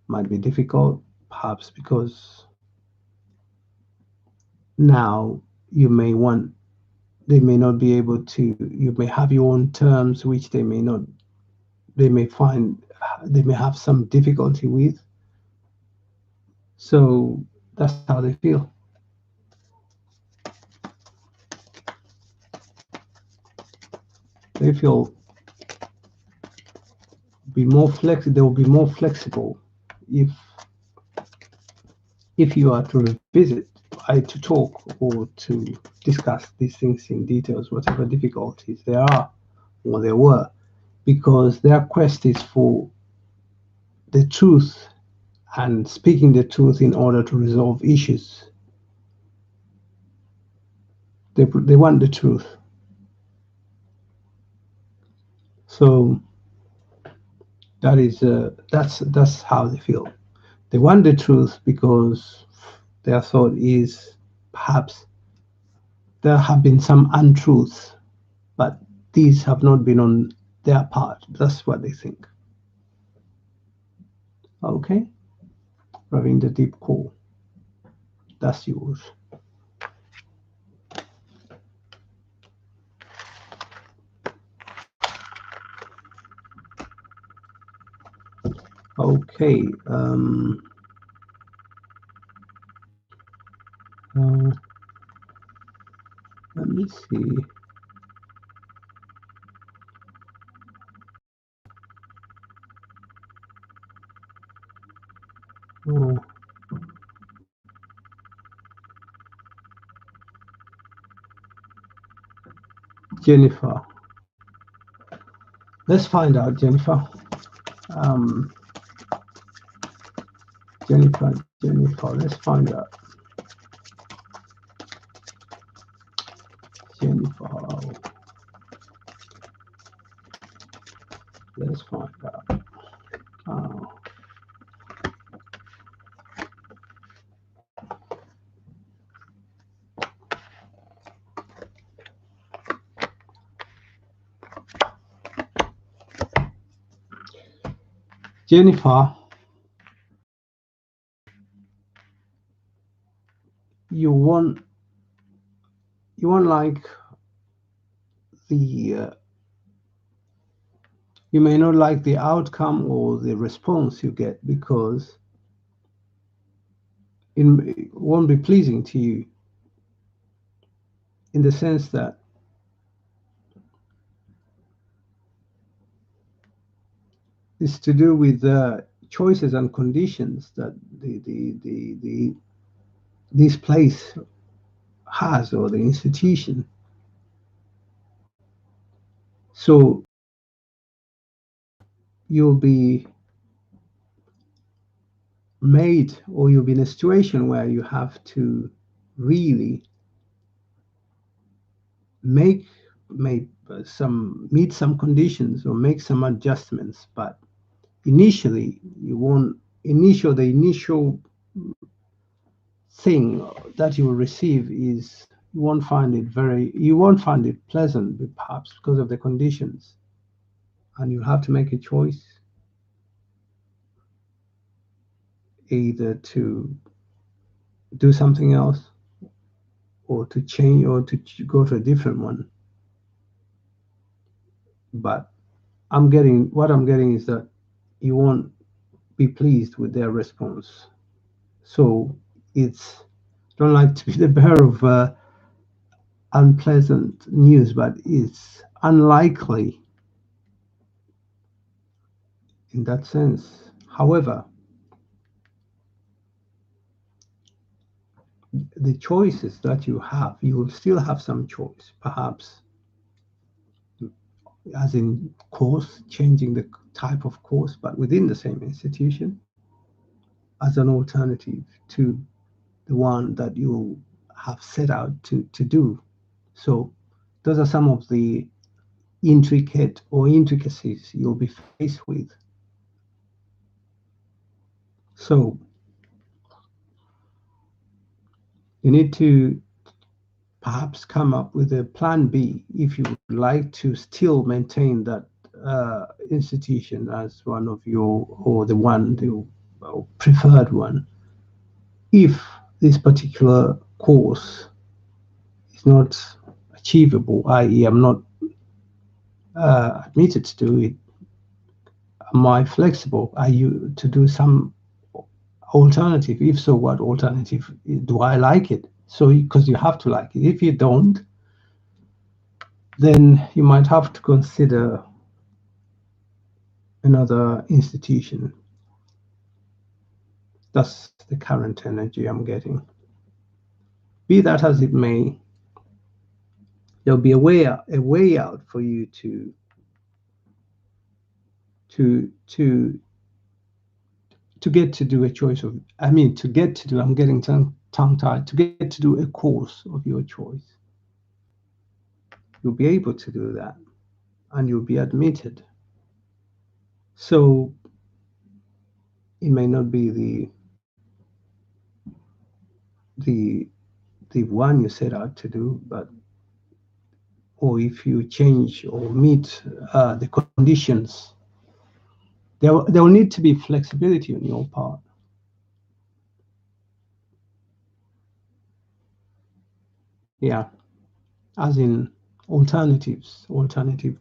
Might be difficult, perhaps because now you may want, they may not be able to, you may have your own terms which they may not, they may find, they may have some difficulty with. So that's how they feel. They feel they will be more flexible if you are to revisit, to talk or to discuss these things in details, whatever difficulties there are or there were, because their quest is for the truth and speaking the truth in order to resolve issues. They want the truth. So that's how they feel. They want the truth because their thought is perhaps there have been some untruths, but these have not been on their part. That's what they think. Okay, Ravinder Deep Core, that's yours. Okay, Let me see. Oh. Jennifer. Let's find out, Jennifer. Jennifer, let's find out. Jennifer, let's find out. Jennifer, you won't like the you may not like the outcome or the response you get, because it won't be pleasing to you, in the sense that it's to do with the choices and conditions that this place has, or the institution. So you'll be made, or you'll be in a situation where you have to really meet some conditions or make some adjustments. But initially, the initial thing that you will receive is, you won't find it pleasant, perhaps because of the conditions, and you have to make a choice, either to do something else, or to change, or to go to a different one. But what I'm getting is that you won't be pleased with their response. So it's, don't like to be the bearer of unpleasant news, but it's unlikely in that sense. However, the choices that you have, you will still have some choice, perhaps, as in course, changing the type of course, but within the same institution, as an alternative to the one that you have set out to do. So those are some of the intricacies you'll be faced with. So you need to perhaps come up with a plan B if you would like to still maintain that institution as one of your, or the preferred one. If this particular course is not achievable, i.e., I'm not admitted to do it, am I flexible? Are you to do some alternative? If so, what alternative? Do I like it? So, because you have to like it. If you don't, then you might have to consider another institution. That's the current energy I'm getting. Be that as it may, there'll be a way out for you to get to do a choice of, to get to do, I'm getting tongue-tied, to get to do a course of your choice. You'll be able to do that, and you'll be admitted. So it may not be the one you set out to do, but, or if you change or meet the conditions, there will need to be flexibility on your part. Yeah, as in alternative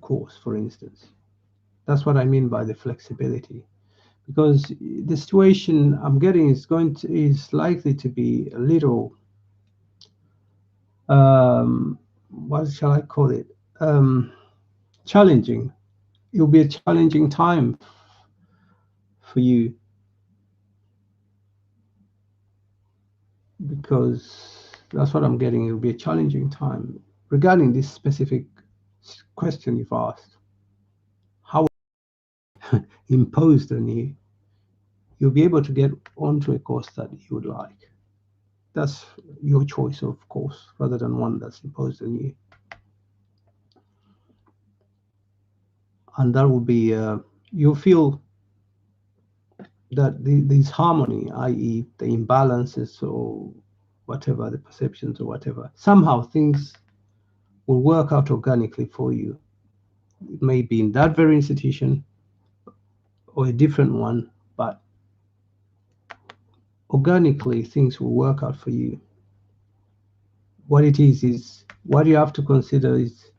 course, for instance. That's what I mean by the flexibility, because the situation I'm getting is likely to be a little what shall I call it? Challenging. It will be a challenging time for you, because that's what I'm getting. It will be a challenging time regarding this specific question you've asked. How imposed on you, you'll be able to get onto a course that you would like. That's your choice, of course, rather than one that's imposed on you. And that will be, you'll feel that these harmony, i.e. the imbalances or whatever, the perceptions or whatever, somehow things will work out organically for you. It may be in that very institution or a different one, but organically things will work out for you. What it is what you have to consider is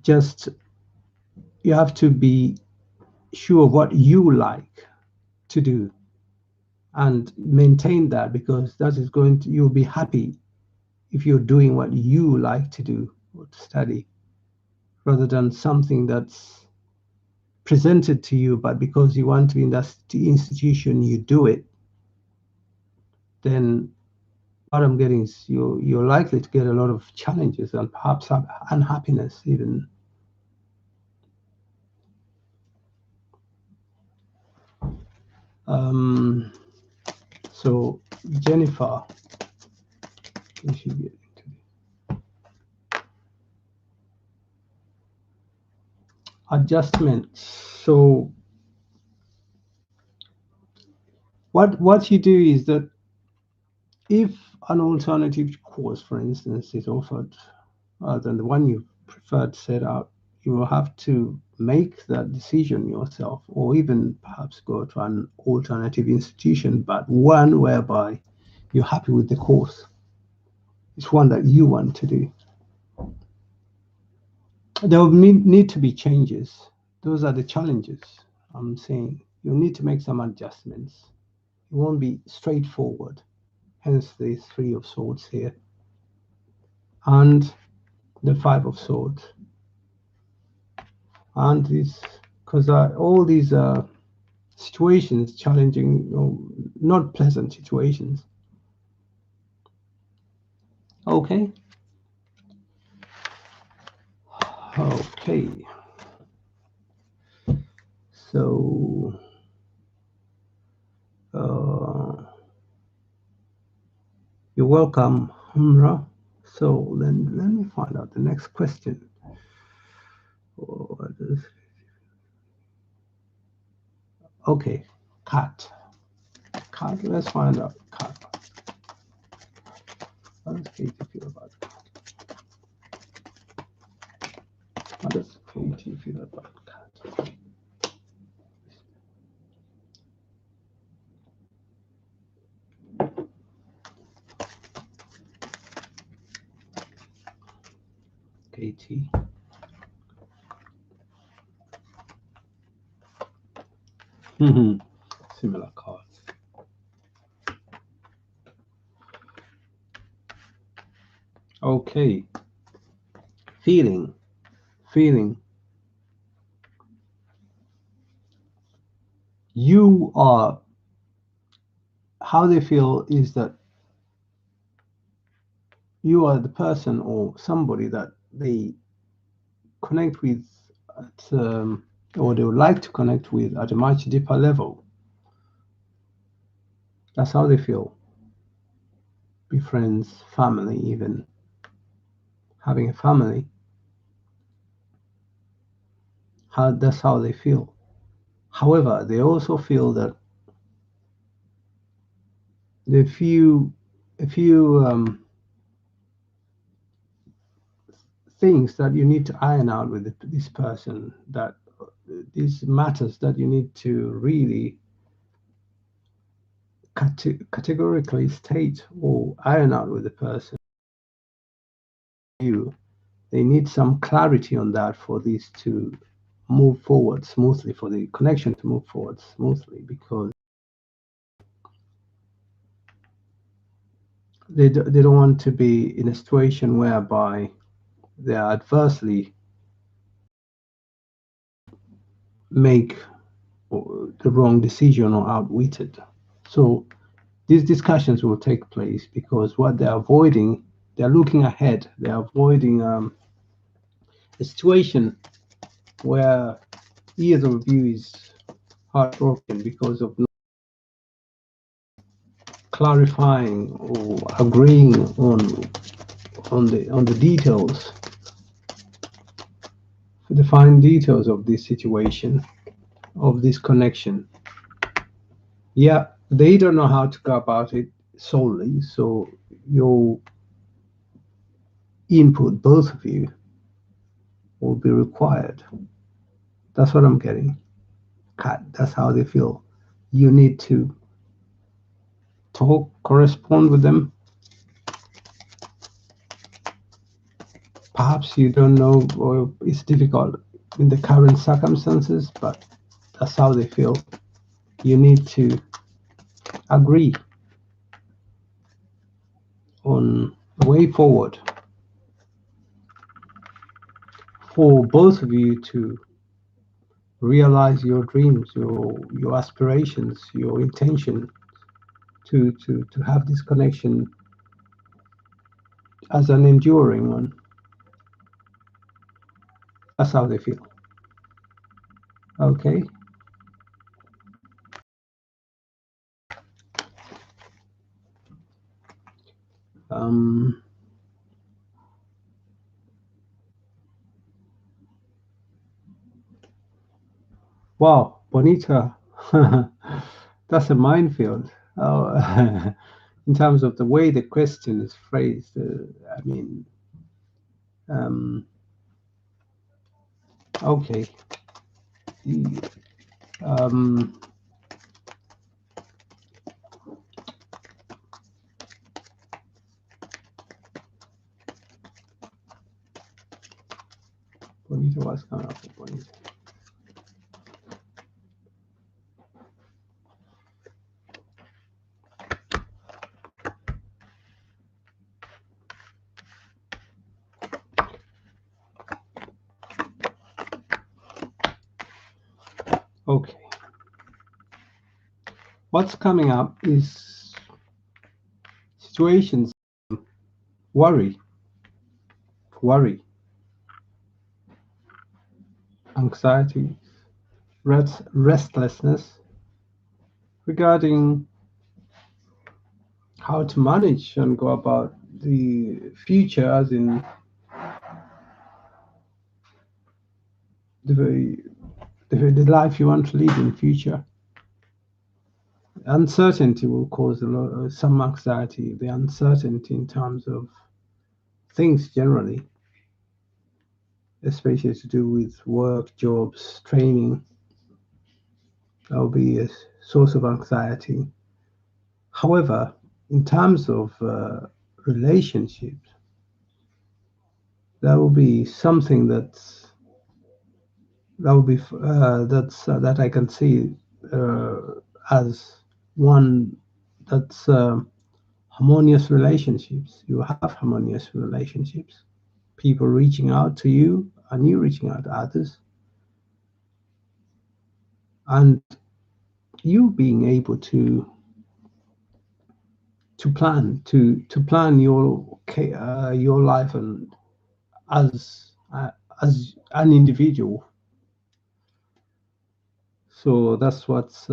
just, you have to be sure what you like to do and maintain that, because that is going to, you'll be happy if you're doing what you like to do or to study, rather than something that's presented to you, but because you want to be in that institution, you do it. Then what I'm getting is you're likely to get a lot of challenges and perhaps unhappiness even. So Jennifer, we should get into this. Adjustments. So what you do is that if an alternative course, for instance, is offered than the one you preferred set out, you will have to make that decision yourself, or even perhaps go to an alternative institution, but one whereby you're happy with the course. It's one that you want to do. There will need to be changes. Those are the challenges I'm saying. You'll need to make some adjustments. It won't be straightforward. Hence the Three of Swords here. And the Five of Swords. And this, because all these situations, challenging, not pleasant situations. Okay. Okay. So, you're welcome, Humra. So then let me find out the next question. Okay, cat. Cat, let's find out cat. How does Katie feel about cat? How does Katie feel about cat? Katie. Similar cards. Okay. Feeling. You are, how they feel is that you are the person or somebody that they connect with at, or they would like to connect with at a much deeper level. That's how they feel. Be friends, family, even having a family. That's how they feel. However, they also feel that a few things that you need to iron out with this person, that these matters that you need to really categorically state or iron out with the person. They need some clarity on that for this to move forward smoothly, for the connection to move forward smoothly, because they don't want to be in a situation whereby they are adversely make the wrong decision or outwitted. So these discussions will take place because what they're avoiding, they're looking ahead. They're avoiding a situation where either of you is heartbroken because of not clarifying or agreeing on the details, the fine details of this situation, of this connection. Yeah, they don't know how to go about it solely, so your input, both of you, will be required. That's what I'm getting. That's how they feel. You need to talk, correspond with them. Perhaps you don't know, or it's difficult in the current circumstances, but that's how they feel. You need to agree on a way forward for both of you to realize your dreams, your aspirations, your intention to have this connection as an enduring one. That's how they feel. Okay. Um, wow, Bonita, that's a minefield. Oh, in terms of the way the question is phrased, I mean, um, okay. Um, Bonita, what's coming up with Bonita? Okay. What's coming up is situations, worry, anxiety, restlessness regarding how to manage and go about the future, as in the, the life you want to lead in future. Uncertainty will cause some anxiety, the uncertainty in terms of things generally, especially to do with work, jobs, training. That will be a source of anxiety. However, in terms of relationships, that will be something that I can see uh, as one that's harmonious relationships. You have harmonious relationships. People reaching out to you and you reaching out to others, and you being able to plan your life and as an individual. So that's what's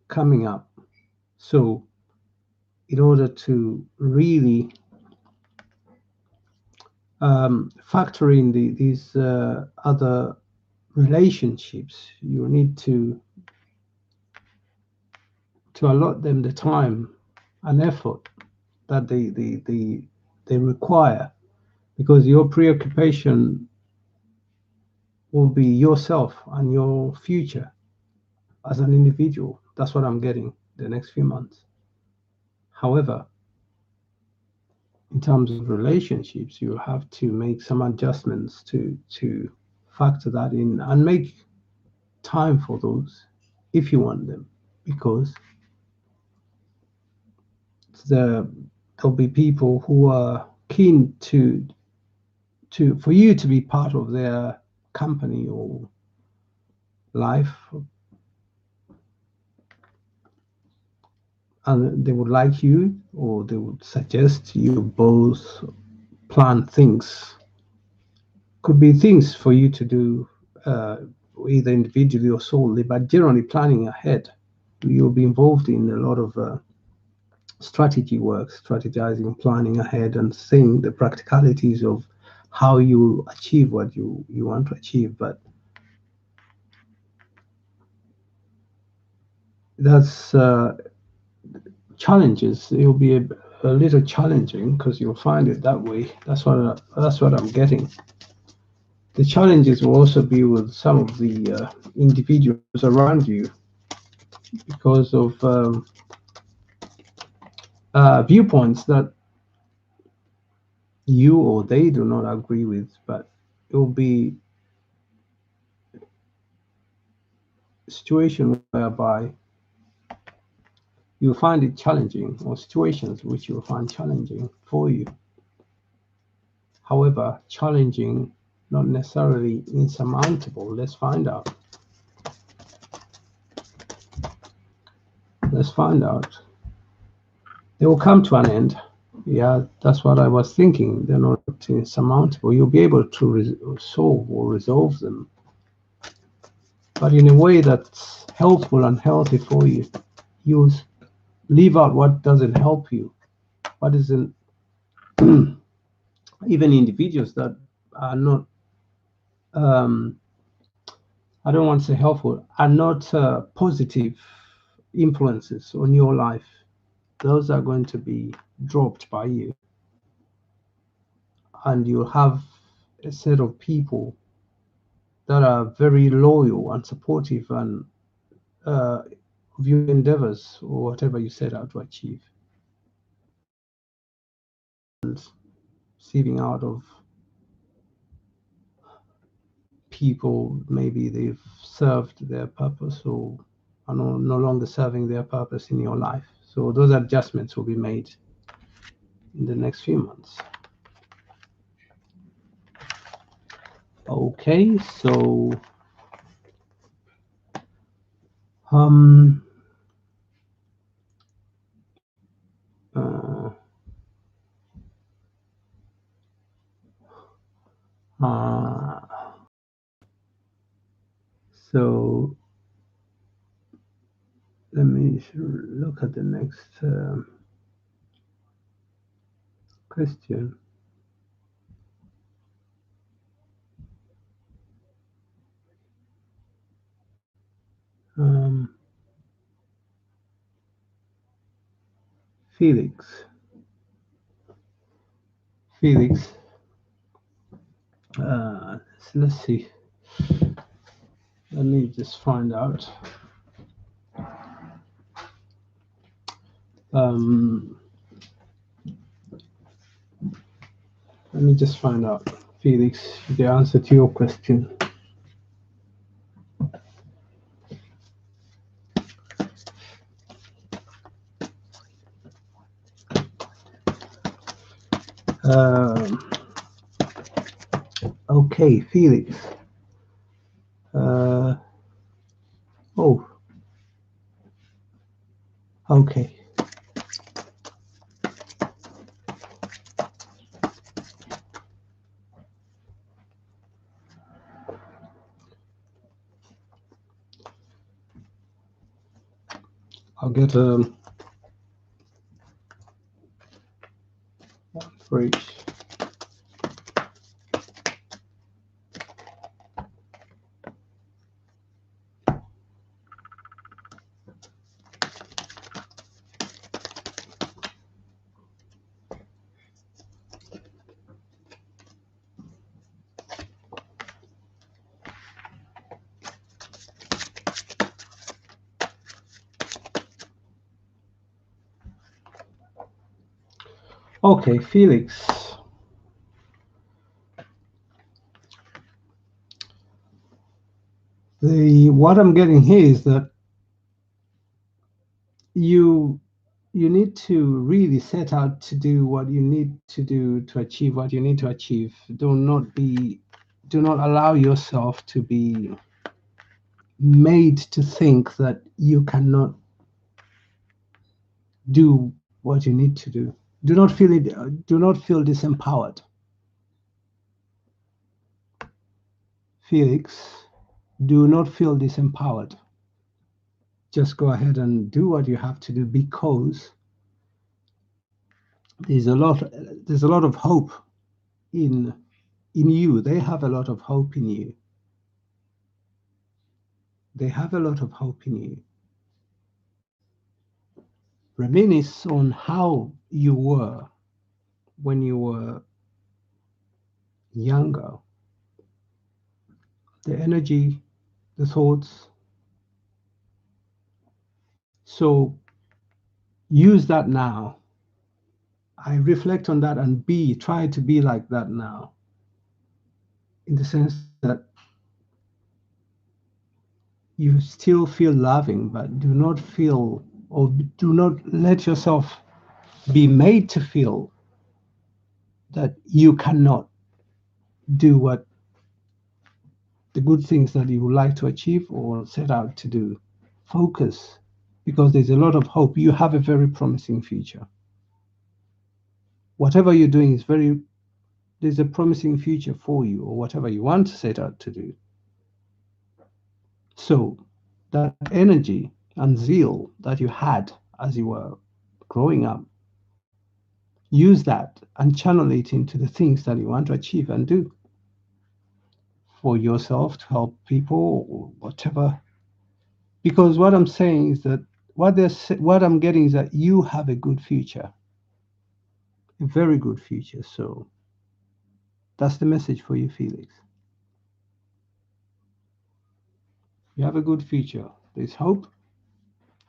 coming up. So in order to really factor in these other relationships, you need to allot them the time and effort that they require, because your preoccupation will be yourself and your future as an individual. That's what I'm getting the next few months. However, in terms of relationships, you have to make some adjustments to factor that in and make time for those if you want them, because the there'll be people who are keen for you to be part of their company or life, and they would like you, or they would suggest you both plan things. Could be things for you to do, either individually or solely, but generally planning ahead. You'll be involved in a lot of strategy work, strategizing, planning ahead, and seeing the practicalities of how you achieve what you want to achieve. But that's challenges. It'll be a little challenging because you'll find it that way. That's what I'm getting. The challenges will also be with some of the individuals around you because of viewpoints that you or they do not agree with, but it will be a situation whereby you'll find it challenging, or situations which you'll find challenging for you. However, challenging, not necessarily insurmountable. Let's find out. Let's find out. They will come to an end. Yeah, that's what I was thinking. They're not insurmountable. You'll be able to solve or resolve them, but in a way that's helpful and healthy for you. You leave out what doesn't help you, what isn't. Even individuals that are not, I don't want to say helpful, are not positive influences on your life. Those are going to be dropped by you, and you'll have a set of people that are very loyal and supportive and of your endeavors or whatever you set out to achieve. And receiving out of people, maybe they've served their purpose or are no longer serving their purpose in your life. So those adjustments will be made in the next few months. Okay, so so let me look at the next question. Felix, let's see. Let me just find out. Let me just find out, Felix, the answer to your question. Okay, Felix. Oh, okay. I'll get one for each. Okay, Felix. What I'm getting here is that you you need to really set out to do what you need to do to achieve what you need to achieve. Do not allow yourself to be made to think that you cannot do what you need to do. Do not feel it. Do not feel disempowered, Felix. Do not feel disempowered. Just go ahead and do what you have to do, because there's a lot. There's a lot of hope in you. They have a lot of hope in you. They have a lot of hope in you. Reminisce on how you were when you were younger. The energy, the thoughts. So use that now. I reflect on that and try to be like that now, in the sense that you still feel loving, but do not feel, or do not let yourself be made to feel that you cannot do what the good things that you would like to achieve or set out to do. Focus, because there's a lot of hope. You have a very promising future. Whatever you're doing there's a promising future for you, or whatever you want to set out to do. So that energy and zeal that you had as you were growing up, use that and channel it into the things that you want to achieve and do for yourself, to help people, or whatever. Because what I'm saying is that what I'm getting is that you have a good future, a very good future. So that's the message for you, Felix. You have a good future. There's hope.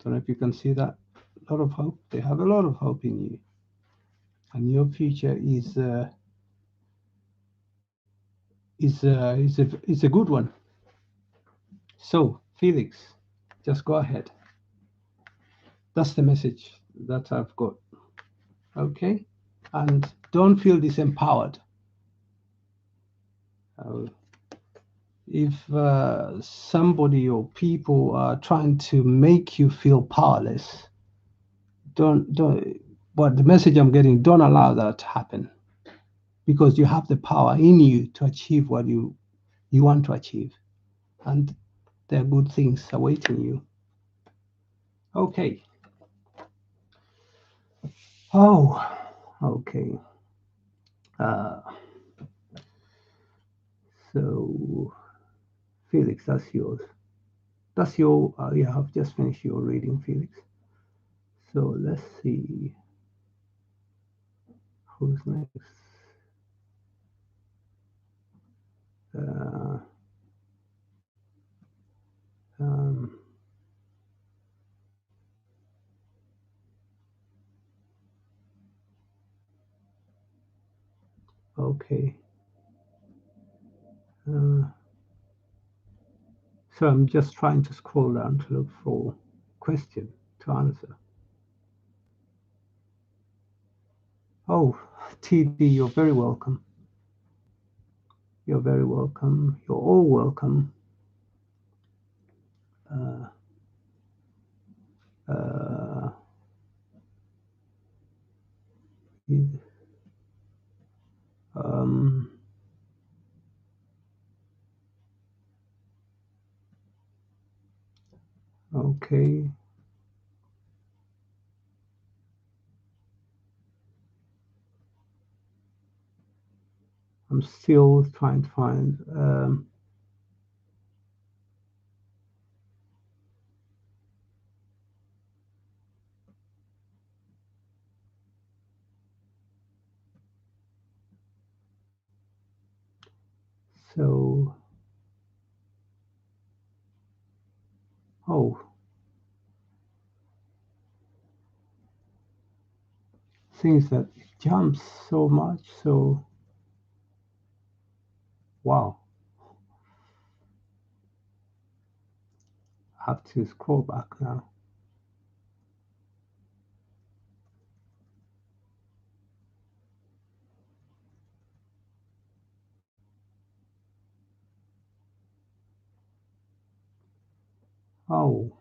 Don't know if you can see that. A lot of hope. They have a lot of hope in you, and your future is a good one. So, Felix, just go ahead. That's the message that I've got. Okay? And don't feel disempowered. Uh, if somebody or people are trying to make you feel powerless, don't. But the message I'm getting, don't allow that to happen, because you have the power in you to achieve what you want to achieve, and there are good things awaiting you. Okay. Oh, okay. Uh, so, Felix, that's yours. That's your, yeah, I've just finished your reading, Felix. So let's see who's next. Uh, um, okay. Uh, so I'm just trying to scroll down to look for question to answer. Oh, TD, you're very welcome. You're very welcome. You're all welcome. Uh, uh, um, okay. I'm still trying to find. So, oh, things that jumps so much. So, wow, I have to scroll back now. Oh.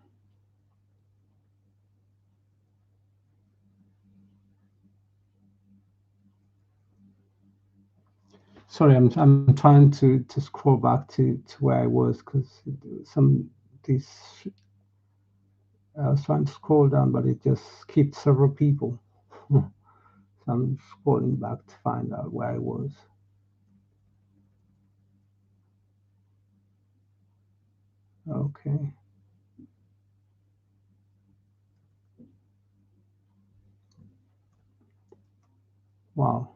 Sorry, I'm trying to scroll back to where I was, because this I was trying to scroll down, but it just skipped several people. So I'm scrolling back to find out where I was. Okay. Wow.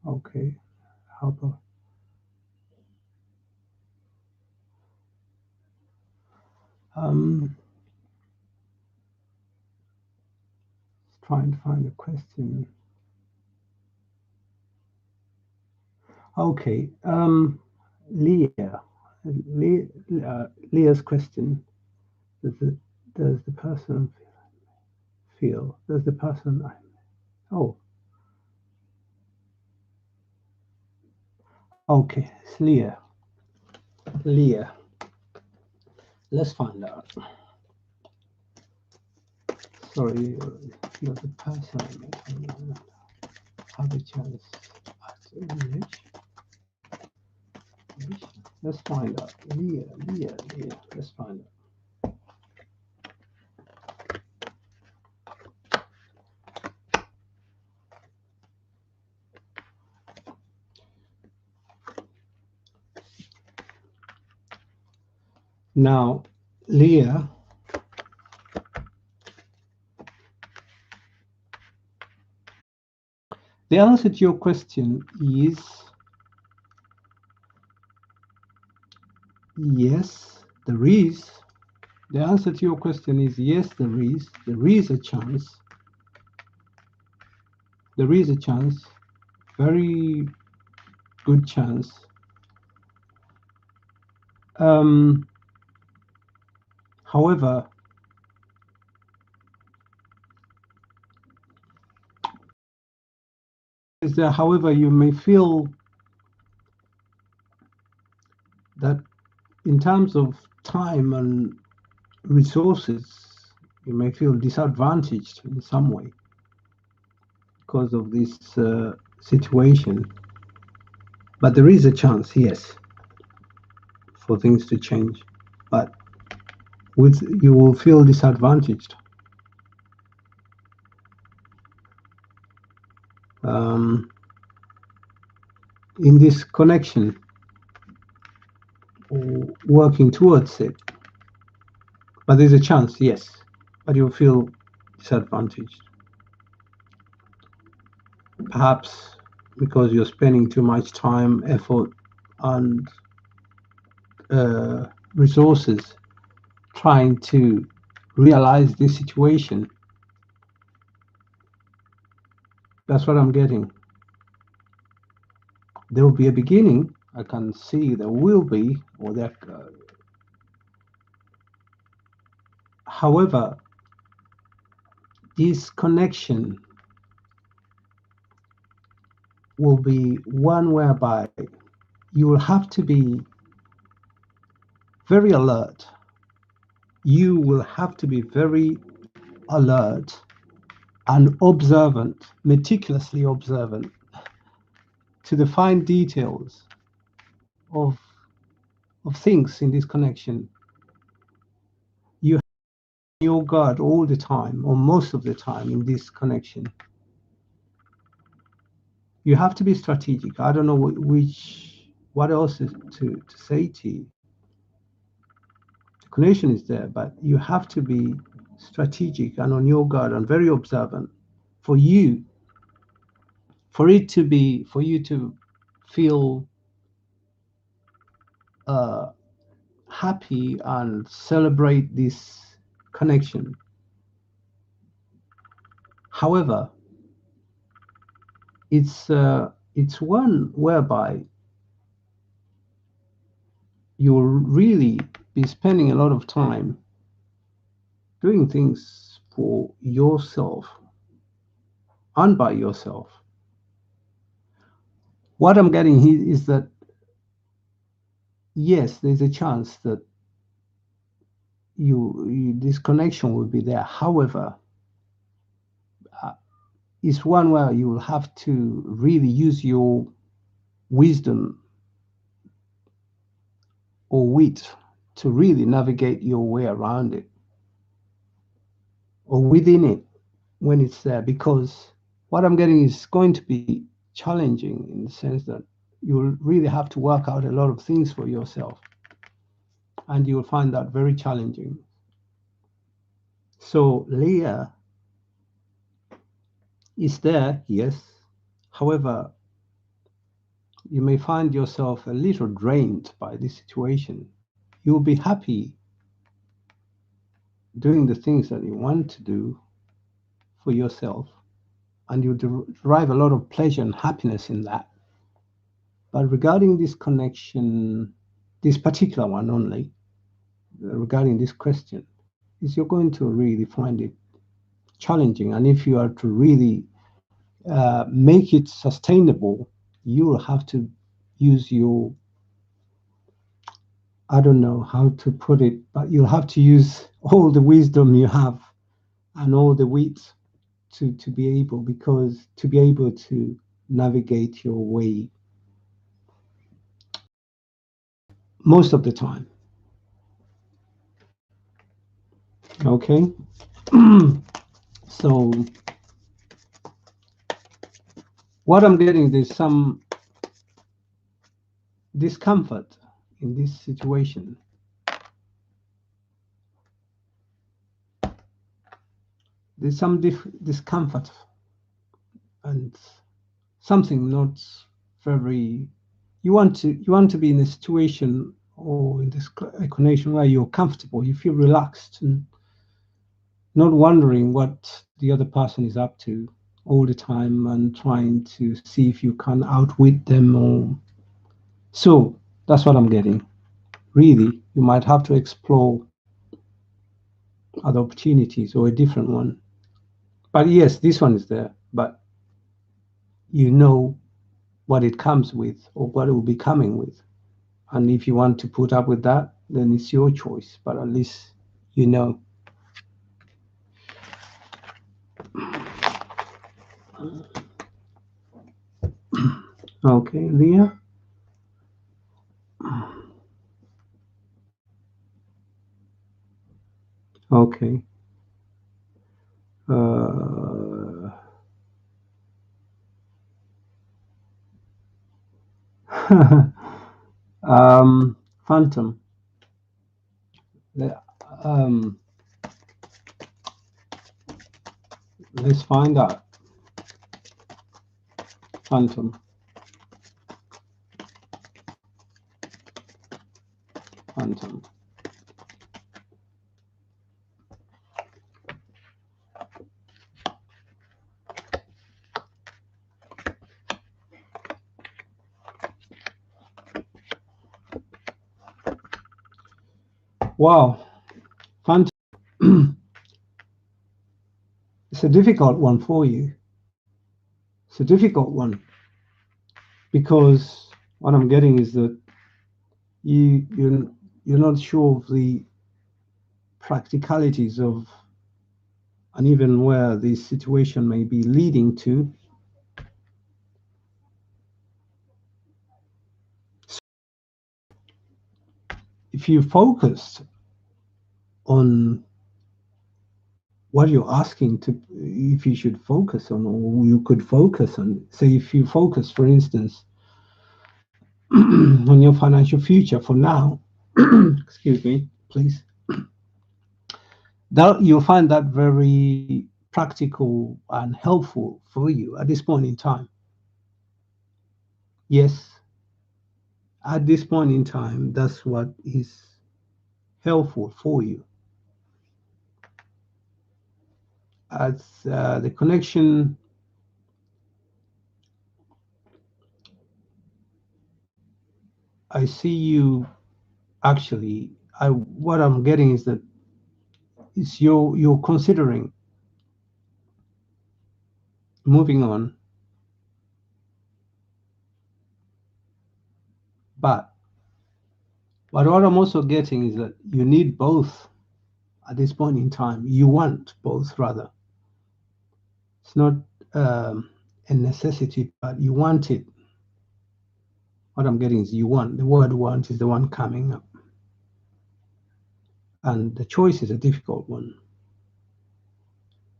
Okay. How about trying to find a question. Okay. Leah. Leah's question. Does the person feel? Does the person? Oh. Okay. It's Leah. Leah. Let's find out. Sorry, you're the person. Have a chance at English. Let's find out. Leah. Let's find out. Now, Leah, the answer to your question is yes, there is. The answer to your question is yes, there is. There is a chance. There is a chance, very good chance. However, you may feel that in terms of time and resources, you may feel disadvantaged in some way because of this situation. But there is a chance, yes, for things to change. But you will feel disadvantaged. In this connection, working towards it. But there's a chance, yes, but you'll feel disadvantaged. Perhaps because you're spending too much time, effort, and resources trying to realize this situation. That's what I'm getting. There will be a beginning. I can see there will be, or there. However, this connection will be one whereby you will have to be very alert. You will have to be very alert and observant, meticulously observant to the fine details of things in this connection. You have your guard all the time, or most of the time in this connection. You have to be strategic. I don't know what else is to say to you. The connection is there, but you have to be strategic and on your guard and very observant for you for you to feel happy and celebrate this connection. However, it's one whereby you'll really be spending a lot of time doing things for yourself, and by yourself. What I'm getting here is that, yes, there's a chance that this connection will be there. However, it's one where you will have to really use your wisdom or wit to really navigate your way around it or within it when it's there. Because what I'm getting is going to be challenging in the sense that you'll really have to work out a lot of things for yourself, and you'll find that very challenging. So Leah is there, yes. However, you may find yourself a little drained by this situation. You'll be happy doing the things that you want to do for yourself, and you derive a lot of pleasure and happiness in that. But regarding this connection, this particular one only, regarding this question, is you're going to really find it challenging. And if you are to really make it sustainable, you will have to use your, I don't know how to put it, but you'll have to use all the wisdom you have and all the wit to be able, because to be able to navigate your way most of the time. Okay. So what I'm getting, there's some discomfort in this situation. There's some discomfort and something not very. You want to be in a situation or in this connection where you're comfortable, you feel relaxed, and not wondering what the other person is up to all the time and trying to see if you can outwit them. Or so that's what I'm getting. Really, you might have to explore other opportunities or a different one. But yes, this one is there, but you know what it comes with or what it will be coming with. And if you want to put up with that, then it's your choice, but at least you know. Okay, Leah. Okay. Phantom. Um, let's find out. Phantom. Phantom. Wow. Phantom. It's a difficult one for you. It's a difficult one because what I'm getting is that you're not sure of the practicalities of, and even where this situation may be leading to. If you focused on what you're asking to, if you should focus on, or you could focus on, say, if you focus, for instance, on your financial future for now, excuse me, please, that you'll find that very practical and helpful for you at this point in time. Yes, at this point in time, that's what is helpful for you. As the connection, I see you actually. What I'm getting is that it's you're considering moving on. But what I'm also getting is that you need both at this point in time. You want both, rather. It's not a necessity, but you want it. What I'm getting is you want. The word want is the one coming up. And the choice is a difficult one.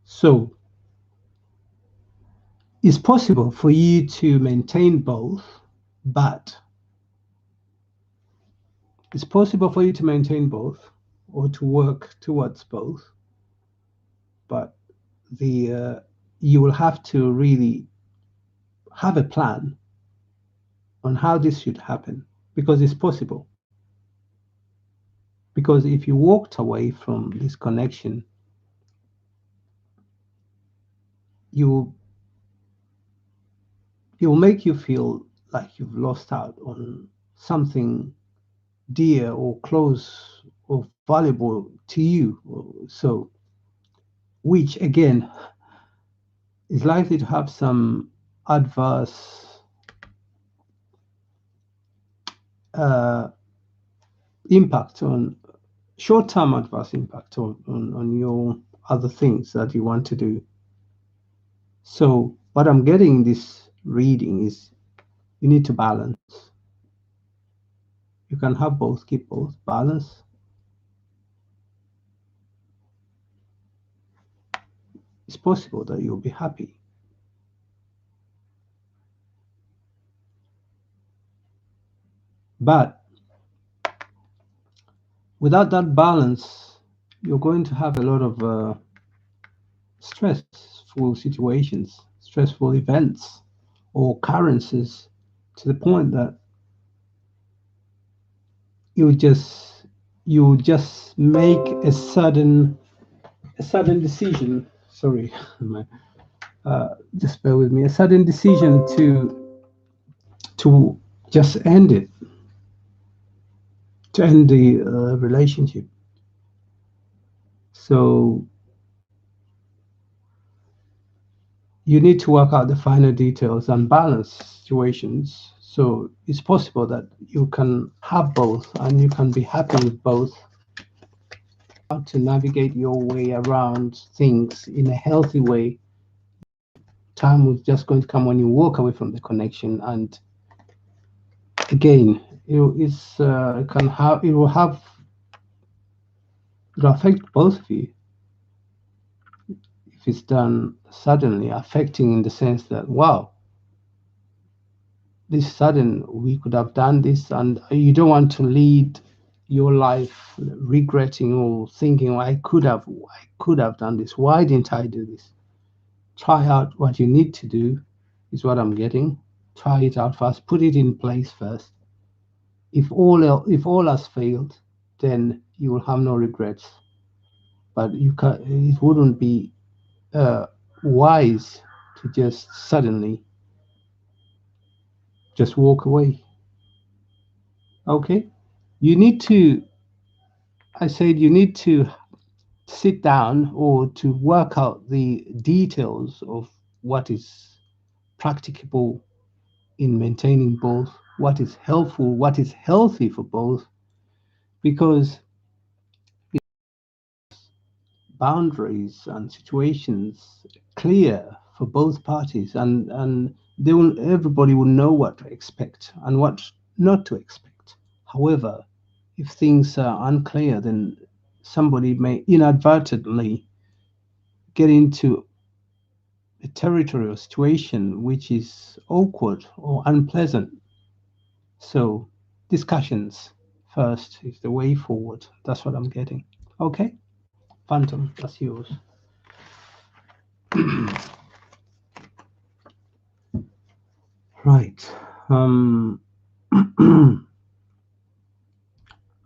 So it's possible for you to maintain both, but it's possible for you to maintain both or to work towards both, but you will have to really have a plan on how this should happen, because it's possible. Because if you walked away from this connection, you it will make you feel like you've lost out on something dear or close or valuable to you. So, which again is likely to have some adverse uh, impact on short-term adverse impact on your other things that you want to do. So what I'm getting in this reading is you need to balance. You can have both, keep both, balance. It's possible that you'll be happy. But without that balance, you're going to have a lot of stressful situations, stressful events or occurrences, to the point that you just make a sudden decision. Sorry, just bear with me. A sudden decision to just end it, to end the relationship. So you need to work out the finer details and balance situations. So it's possible that you can have both and you can be happy with both. How to navigate your way around things in a healthy way. Time was just going to come when you walk away from the connection, and again, it will affect both of you if it's done suddenly, affecting in the sense that, wow, this sudden we could have done this, and you don't want to lead your life regretting or thinking, well, I could have done this, why didn't I do this? Try out what you need to do, is what I'm getting. Try it out first, put it in place first. If all has failed, then you will have no regrets. But it wouldn't be uh, wise to just suddenly just walk away. Okay, you need to. I said you need to sit down or to work out the details of what is practicable in maintaining both, what is helpful, what is healthy for both, because boundaries and situations clear for both parties, and everybody will know what to expect and what not to expect. However, if things are unclear, then somebody may inadvertently get into a territory or situation which is awkward or unpleasant. So discussions first is the way forward. That's what I'm getting. Okay, Phantom, that's yours. Right. Um,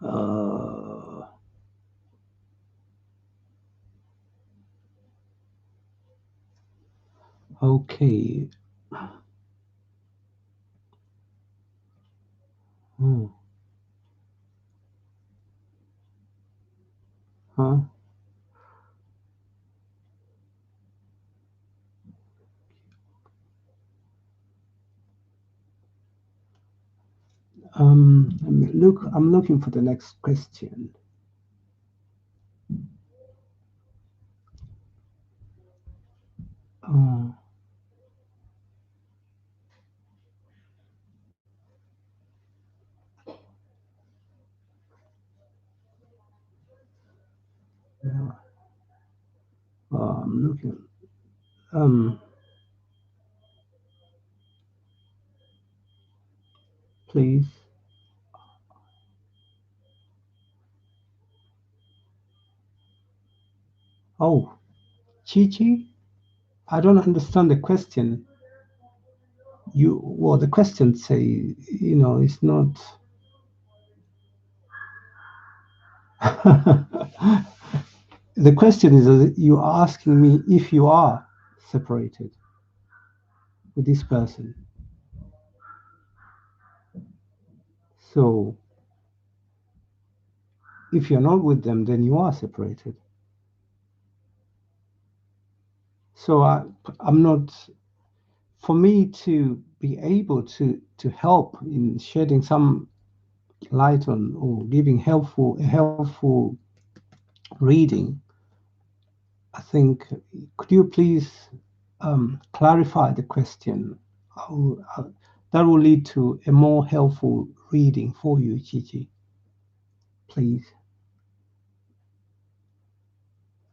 uh, okay. Hmm. Huh? I'm looking for the next question. Uh, yeah, I'm looking. Um, please. Oh, Chi Chi, I don't understand the question. The question say, it's not. The question is, you asking me if you are separated with this person. So if you're not with them, then you are separated. So I'm not. For me to be able to help in shedding some light on or giving helpful reading, I think, could you please clarify the question? That will lead to a more helpful reading for you, Chichi. Please.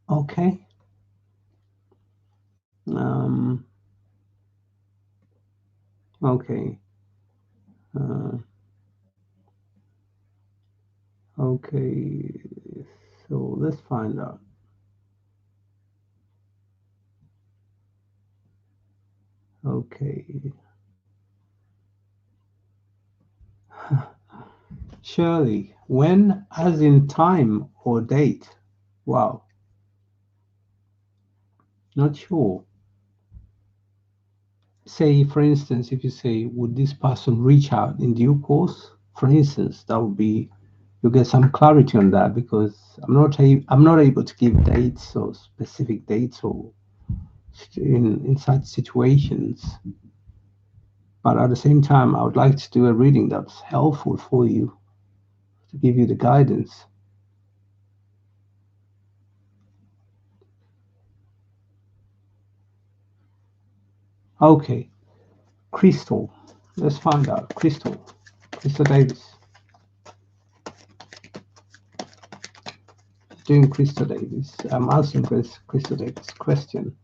Okay. Um, okay. Uh, okay. So let's find out. Okay. Shirley, when, as in time or date? Wow, not sure. Say, for instance, if you say, would this person reach out in due course? For instance, that would be, you get some clarity on that, because I'm not able to give dates or specific dates or in such situations. But at the same time, I would like to do a reading that's helpful for you to give you the guidance. Okay, Crystal. Let's find out. Crystal Davis. Doing Crystal Davis. I'm asking Crystal Davis question.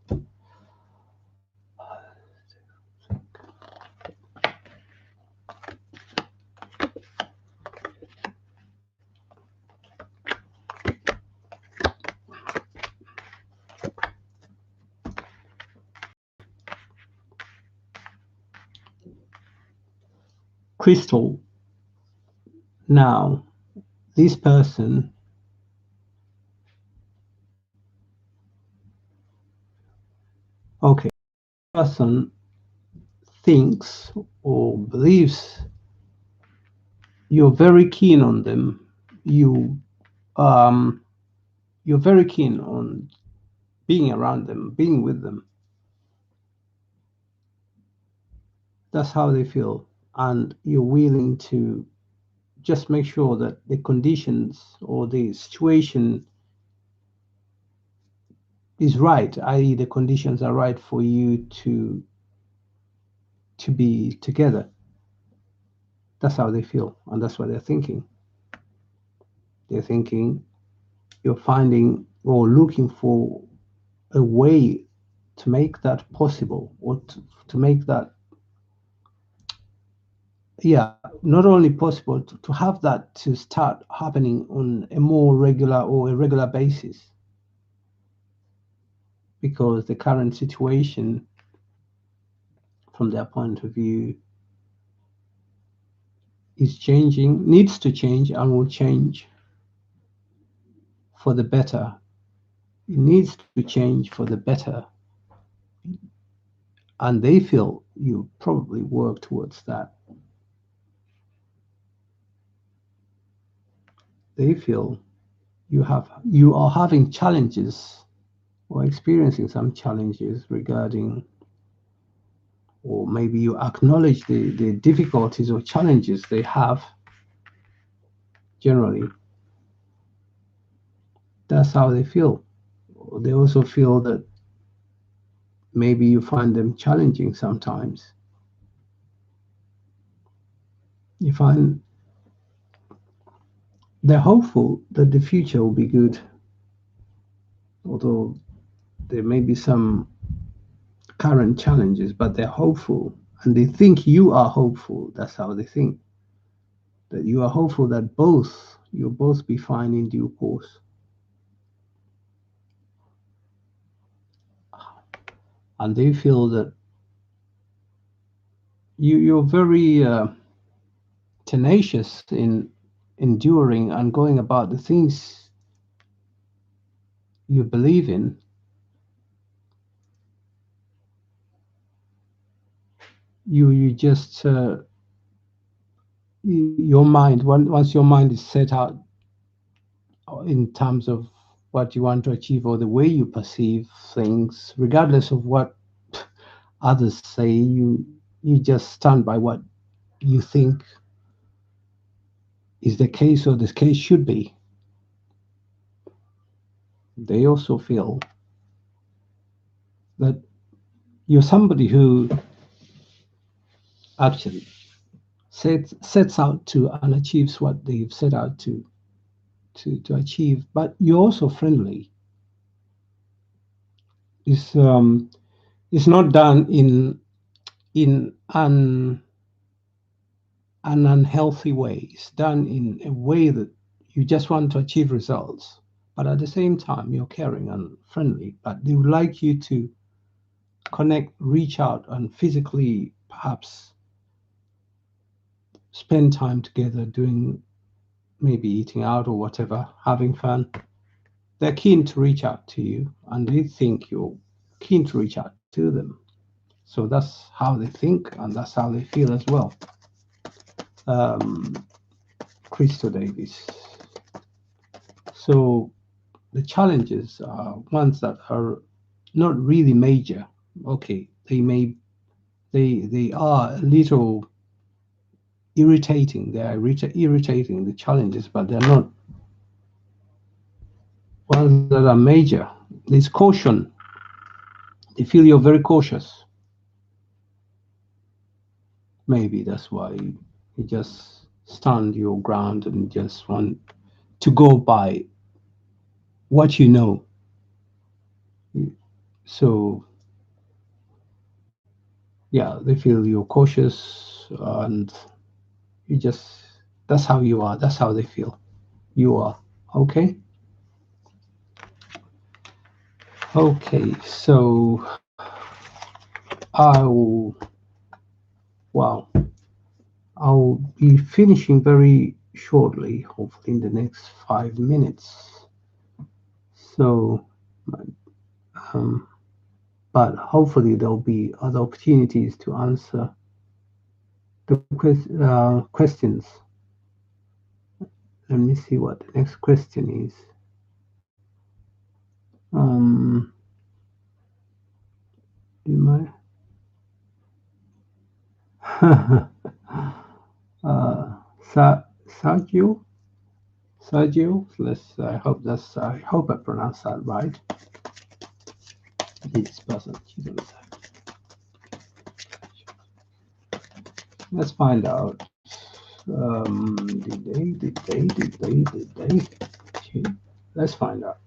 Crystal, now this person, okay, person thinks or believes you're very keen on them. Um, you're very keen on being around them, being with them. That's how they feel, and you're willing to just make sure that the conditions or the situation is right, i.e., the conditions are right for you to be together. That's how they feel, and that's what they're thinking. They're thinking you're finding or looking for a way to make that possible, or to make that, yeah, not only possible, to have that to start happening on a more regular or a regular basis, because the current situation, from their point of view, is changing, needs to change, and will change for the better. It needs to change for the better. And they feel you probably work towards that. They feel you are having challenges or experiencing some challenges regarding or maybe you acknowledge the difficulties or challenges they have generally, that's how they feel. They also feel that maybe you find them challenging sometimes. You find they're hopeful that the future will be good, although there may be some current challenges, but they're hopeful and they think you are hopeful. That's how they think, that you are hopeful that you'll both be fine in due course. And they feel that you're very tenacious in enduring and going about the things you believe in. You just your mind, once your mind is set out in terms of what you want to achieve or the way you perceive things, regardless of what others say, you just stand by what you think is the case or this case should be. They also feel that you're somebody who actually sets out to and achieves what they've set out to achieve, but you're also friendly. It's it's not done in an unhealthy way. It's done in a way that you just want to achieve results, but at the same time you're caring and friendly. But they would like you to connect, reach out, and physically perhaps spend time together, doing maybe eating out or whatever, having fun. They're keen to reach out to you, and they think you're keen to reach out to them. So that's how they think, and that's how they feel as well. Um, Christo Davis. So the challenges are ones that are not really major. Okay, they are a little irritating. They are irritating, the challenges, but they're not ones that are major. There's caution. They feel you're very cautious. Maybe that's why you just stand your ground and just want to go by what you know. So yeah, they feel you're cautious and you just, that's how you are. That's how they feel you are. Okay. Okay. So I'll, wow, I'll be finishing very shortly, hopefully in the next 5 minutes. So, um, but hopefully there'll be other opportunities to answer the questions. Let me see what the next question is. Um, do my Sergio, let's. I hope I pronounced that right. This person. Let's find out. Did they? Okay. Let's find out.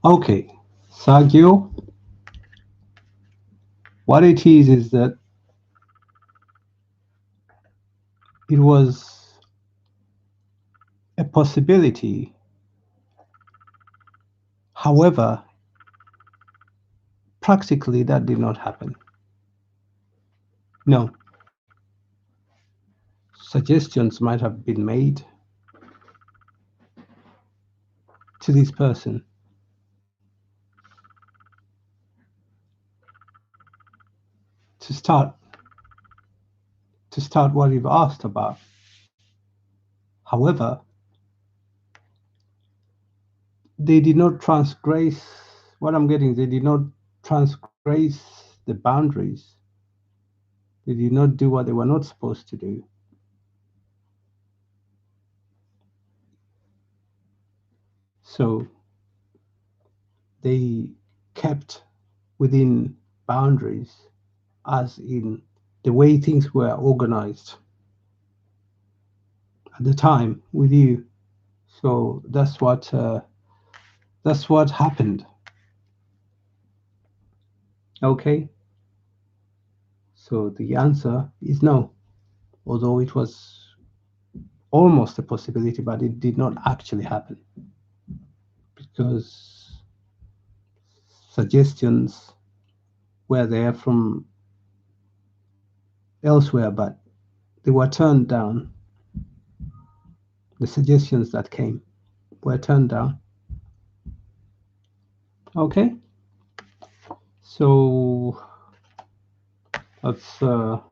Okay, Sergio, what it is that it was a possibility However, practically that did not happen. No. Suggestions might have been made to this person to start what you've asked about. However, they did not transgress what I'm getting. They did not transgress the boundaries. They did not do what they were not supposed to do. So they kept within boundaries, as in the way things were organized at the time with you. So that's what happened. Okay. So the answer is no, although it was almost a possibility, but it did not actually happen because suggestions were there from elsewhere, but they were turned down. The suggestions that came were turned down. Okay, so let's. I'll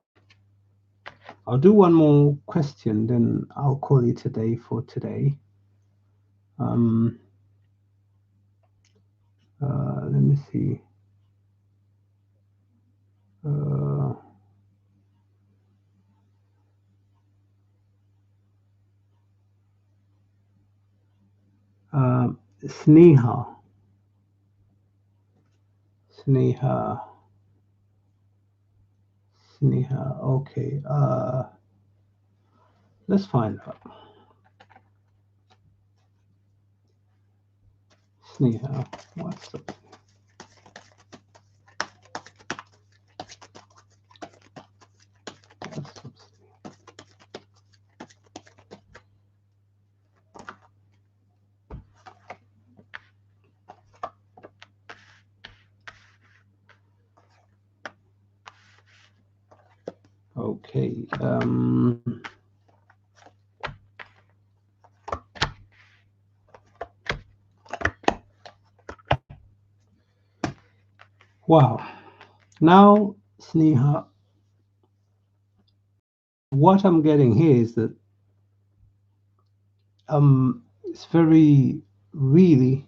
do one more question, then I'll call it a day for today. Let me see. Sneha. Sneha. Sneha. Okay. Let's find out. Sneha. What's up? Okay. Wow. Now, Sneha, what I'm getting here is that it's very really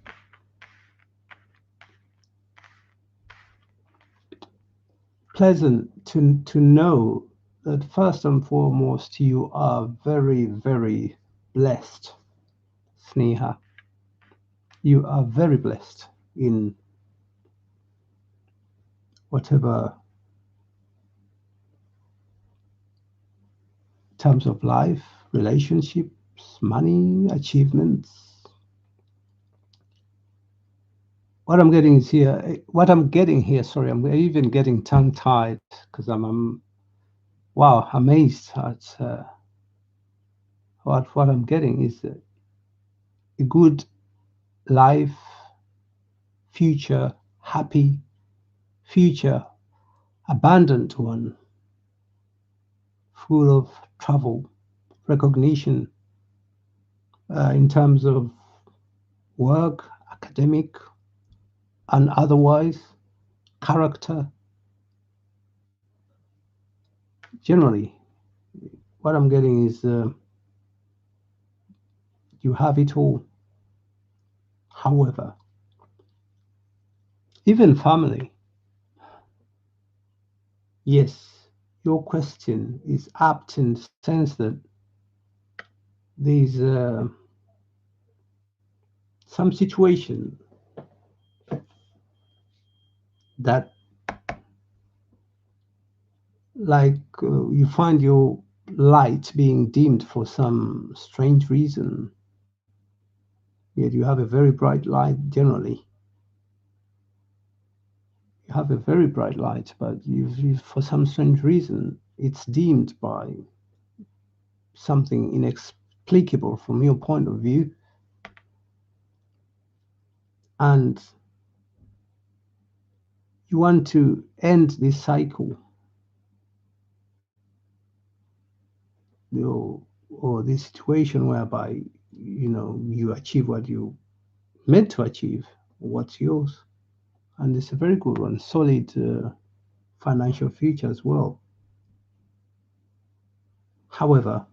pleasant to know that first and foremost you are very, very blessed, Sneha. You are very blessed in whatever terms of life, relationships, money, achievements. What I'm getting here, sorry, I'm even getting tongue-tied because I'm wow, amazed at what I'm getting is a good life, future, happy future, abundant one, full of travel, recognition in terms of work, academic, and otherwise, character. Generally, what I'm getting is you have it all. However, even family, yes, your question is apt in the sense that there's some situation that, like, you find your light being dimmed for some strange reason, yet you have a very bright light generally. You have a very bright light, but for some strange reason, it's dimmed by something inexplicable from your point of view. and you want to end this cycle, or this situation whereby you achieve what you meant to achieve, what's yours. And it's a very good one, solid financial future as well. However,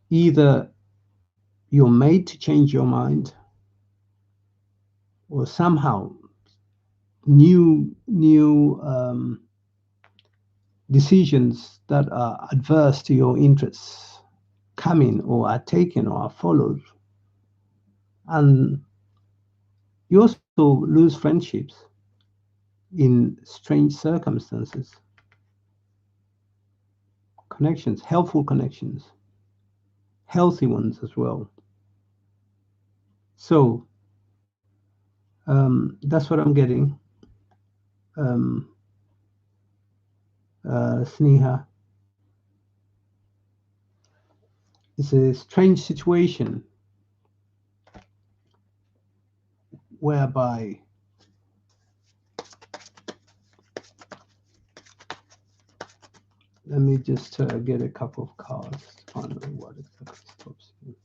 either you're made to change your mind, or somehow new decisions that are adverse to your interests come in, or are taken, or are followed, and you also lose friendships in strange circumstances, connections, helpful connections, healthy ones as well. So that's what I'm getting, Sneha. It's a strange situation whereby let me just get a couple of cards to find out what exactly stops you.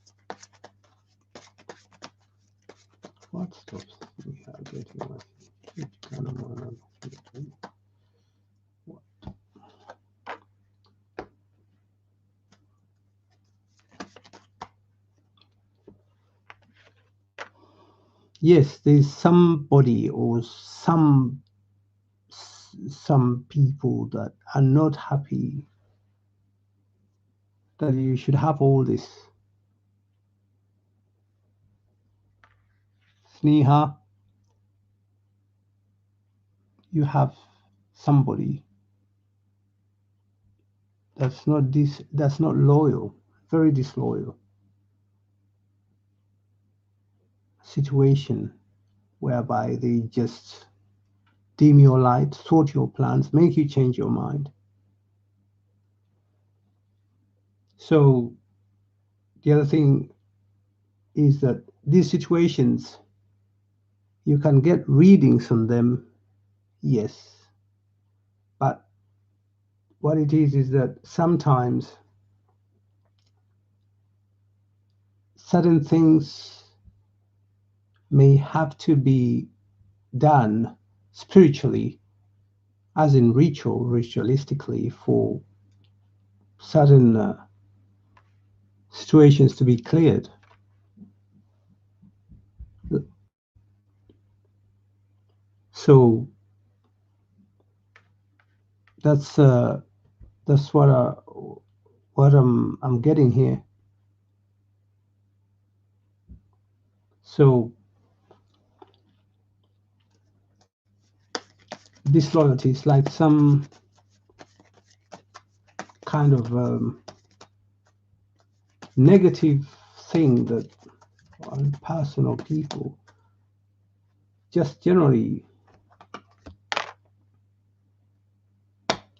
What stops me getting what? Yes, there's somebody or some people that are not happy that you should have all this. Sneha, you have somebody that's not loyal, very disloyal. Situation whereby they just dim your light, thwart your plans, make you change your mind. So the other thing is that these situations, you can get readings on them, yes, but what it is that sometimes certain things may have to be done spiritually, as in ritualistically, for certain situations to be cleared. So that's what I'm getting here. So disloyalty is like some kind of negative thing that on personal people just generally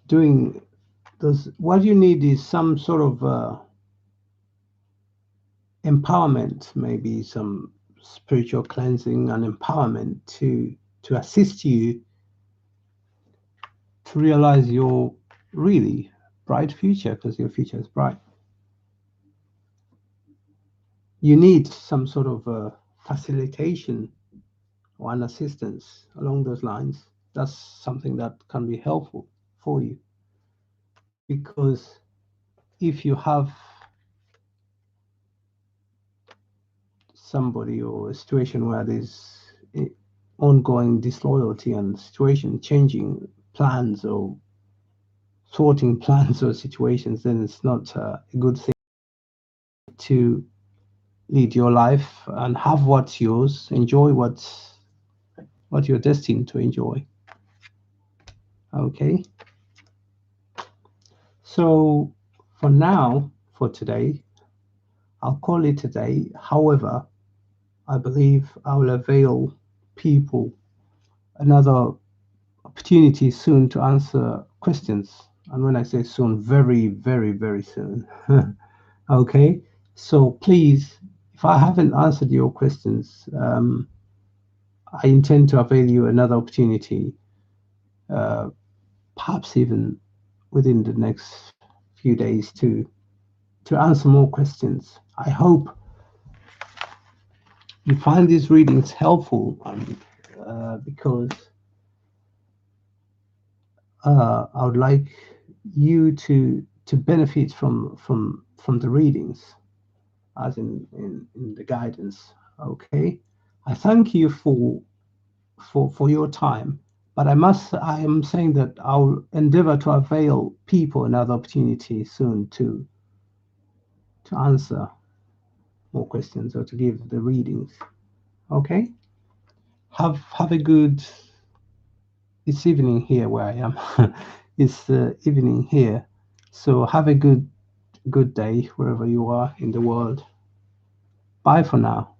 doing those. What you need is some sort of empowerment, maybe some spiritual cleansing and empowerment to assist you to realize your really bright future, because your future is bright. You need some sort of facilitation or an assistance along those lines. That's something that can be helpful for you, because if you have somebody or a situation where there's ongoing disloyalty and situation changing plans or sorting plans or situations, then it's not a good thing to lead your life and have what's yours, enjoy what you're destined to enjoy. Okay. So for now, for today, I'll call it a day. However, I believe I will avail people another opportunity soon to answer questions. And when I say soon, very, very, very soon. Okay. So please if I haven't answered your questions, I intend to avail you another opportunity, perhaps even within the next few days, to answer more questions. I hope you find these readings helpful, because I would like you to benefit from the readings, as in the guidance. Okay, I thank you for your time, but I am saying that I'll endeavor to avail people another opportunity soon to answer more questions or to give the readings. Okay, have a good. It's evening here where I am. It's evening here, so have a good day wherever you are in the world. Bye for now.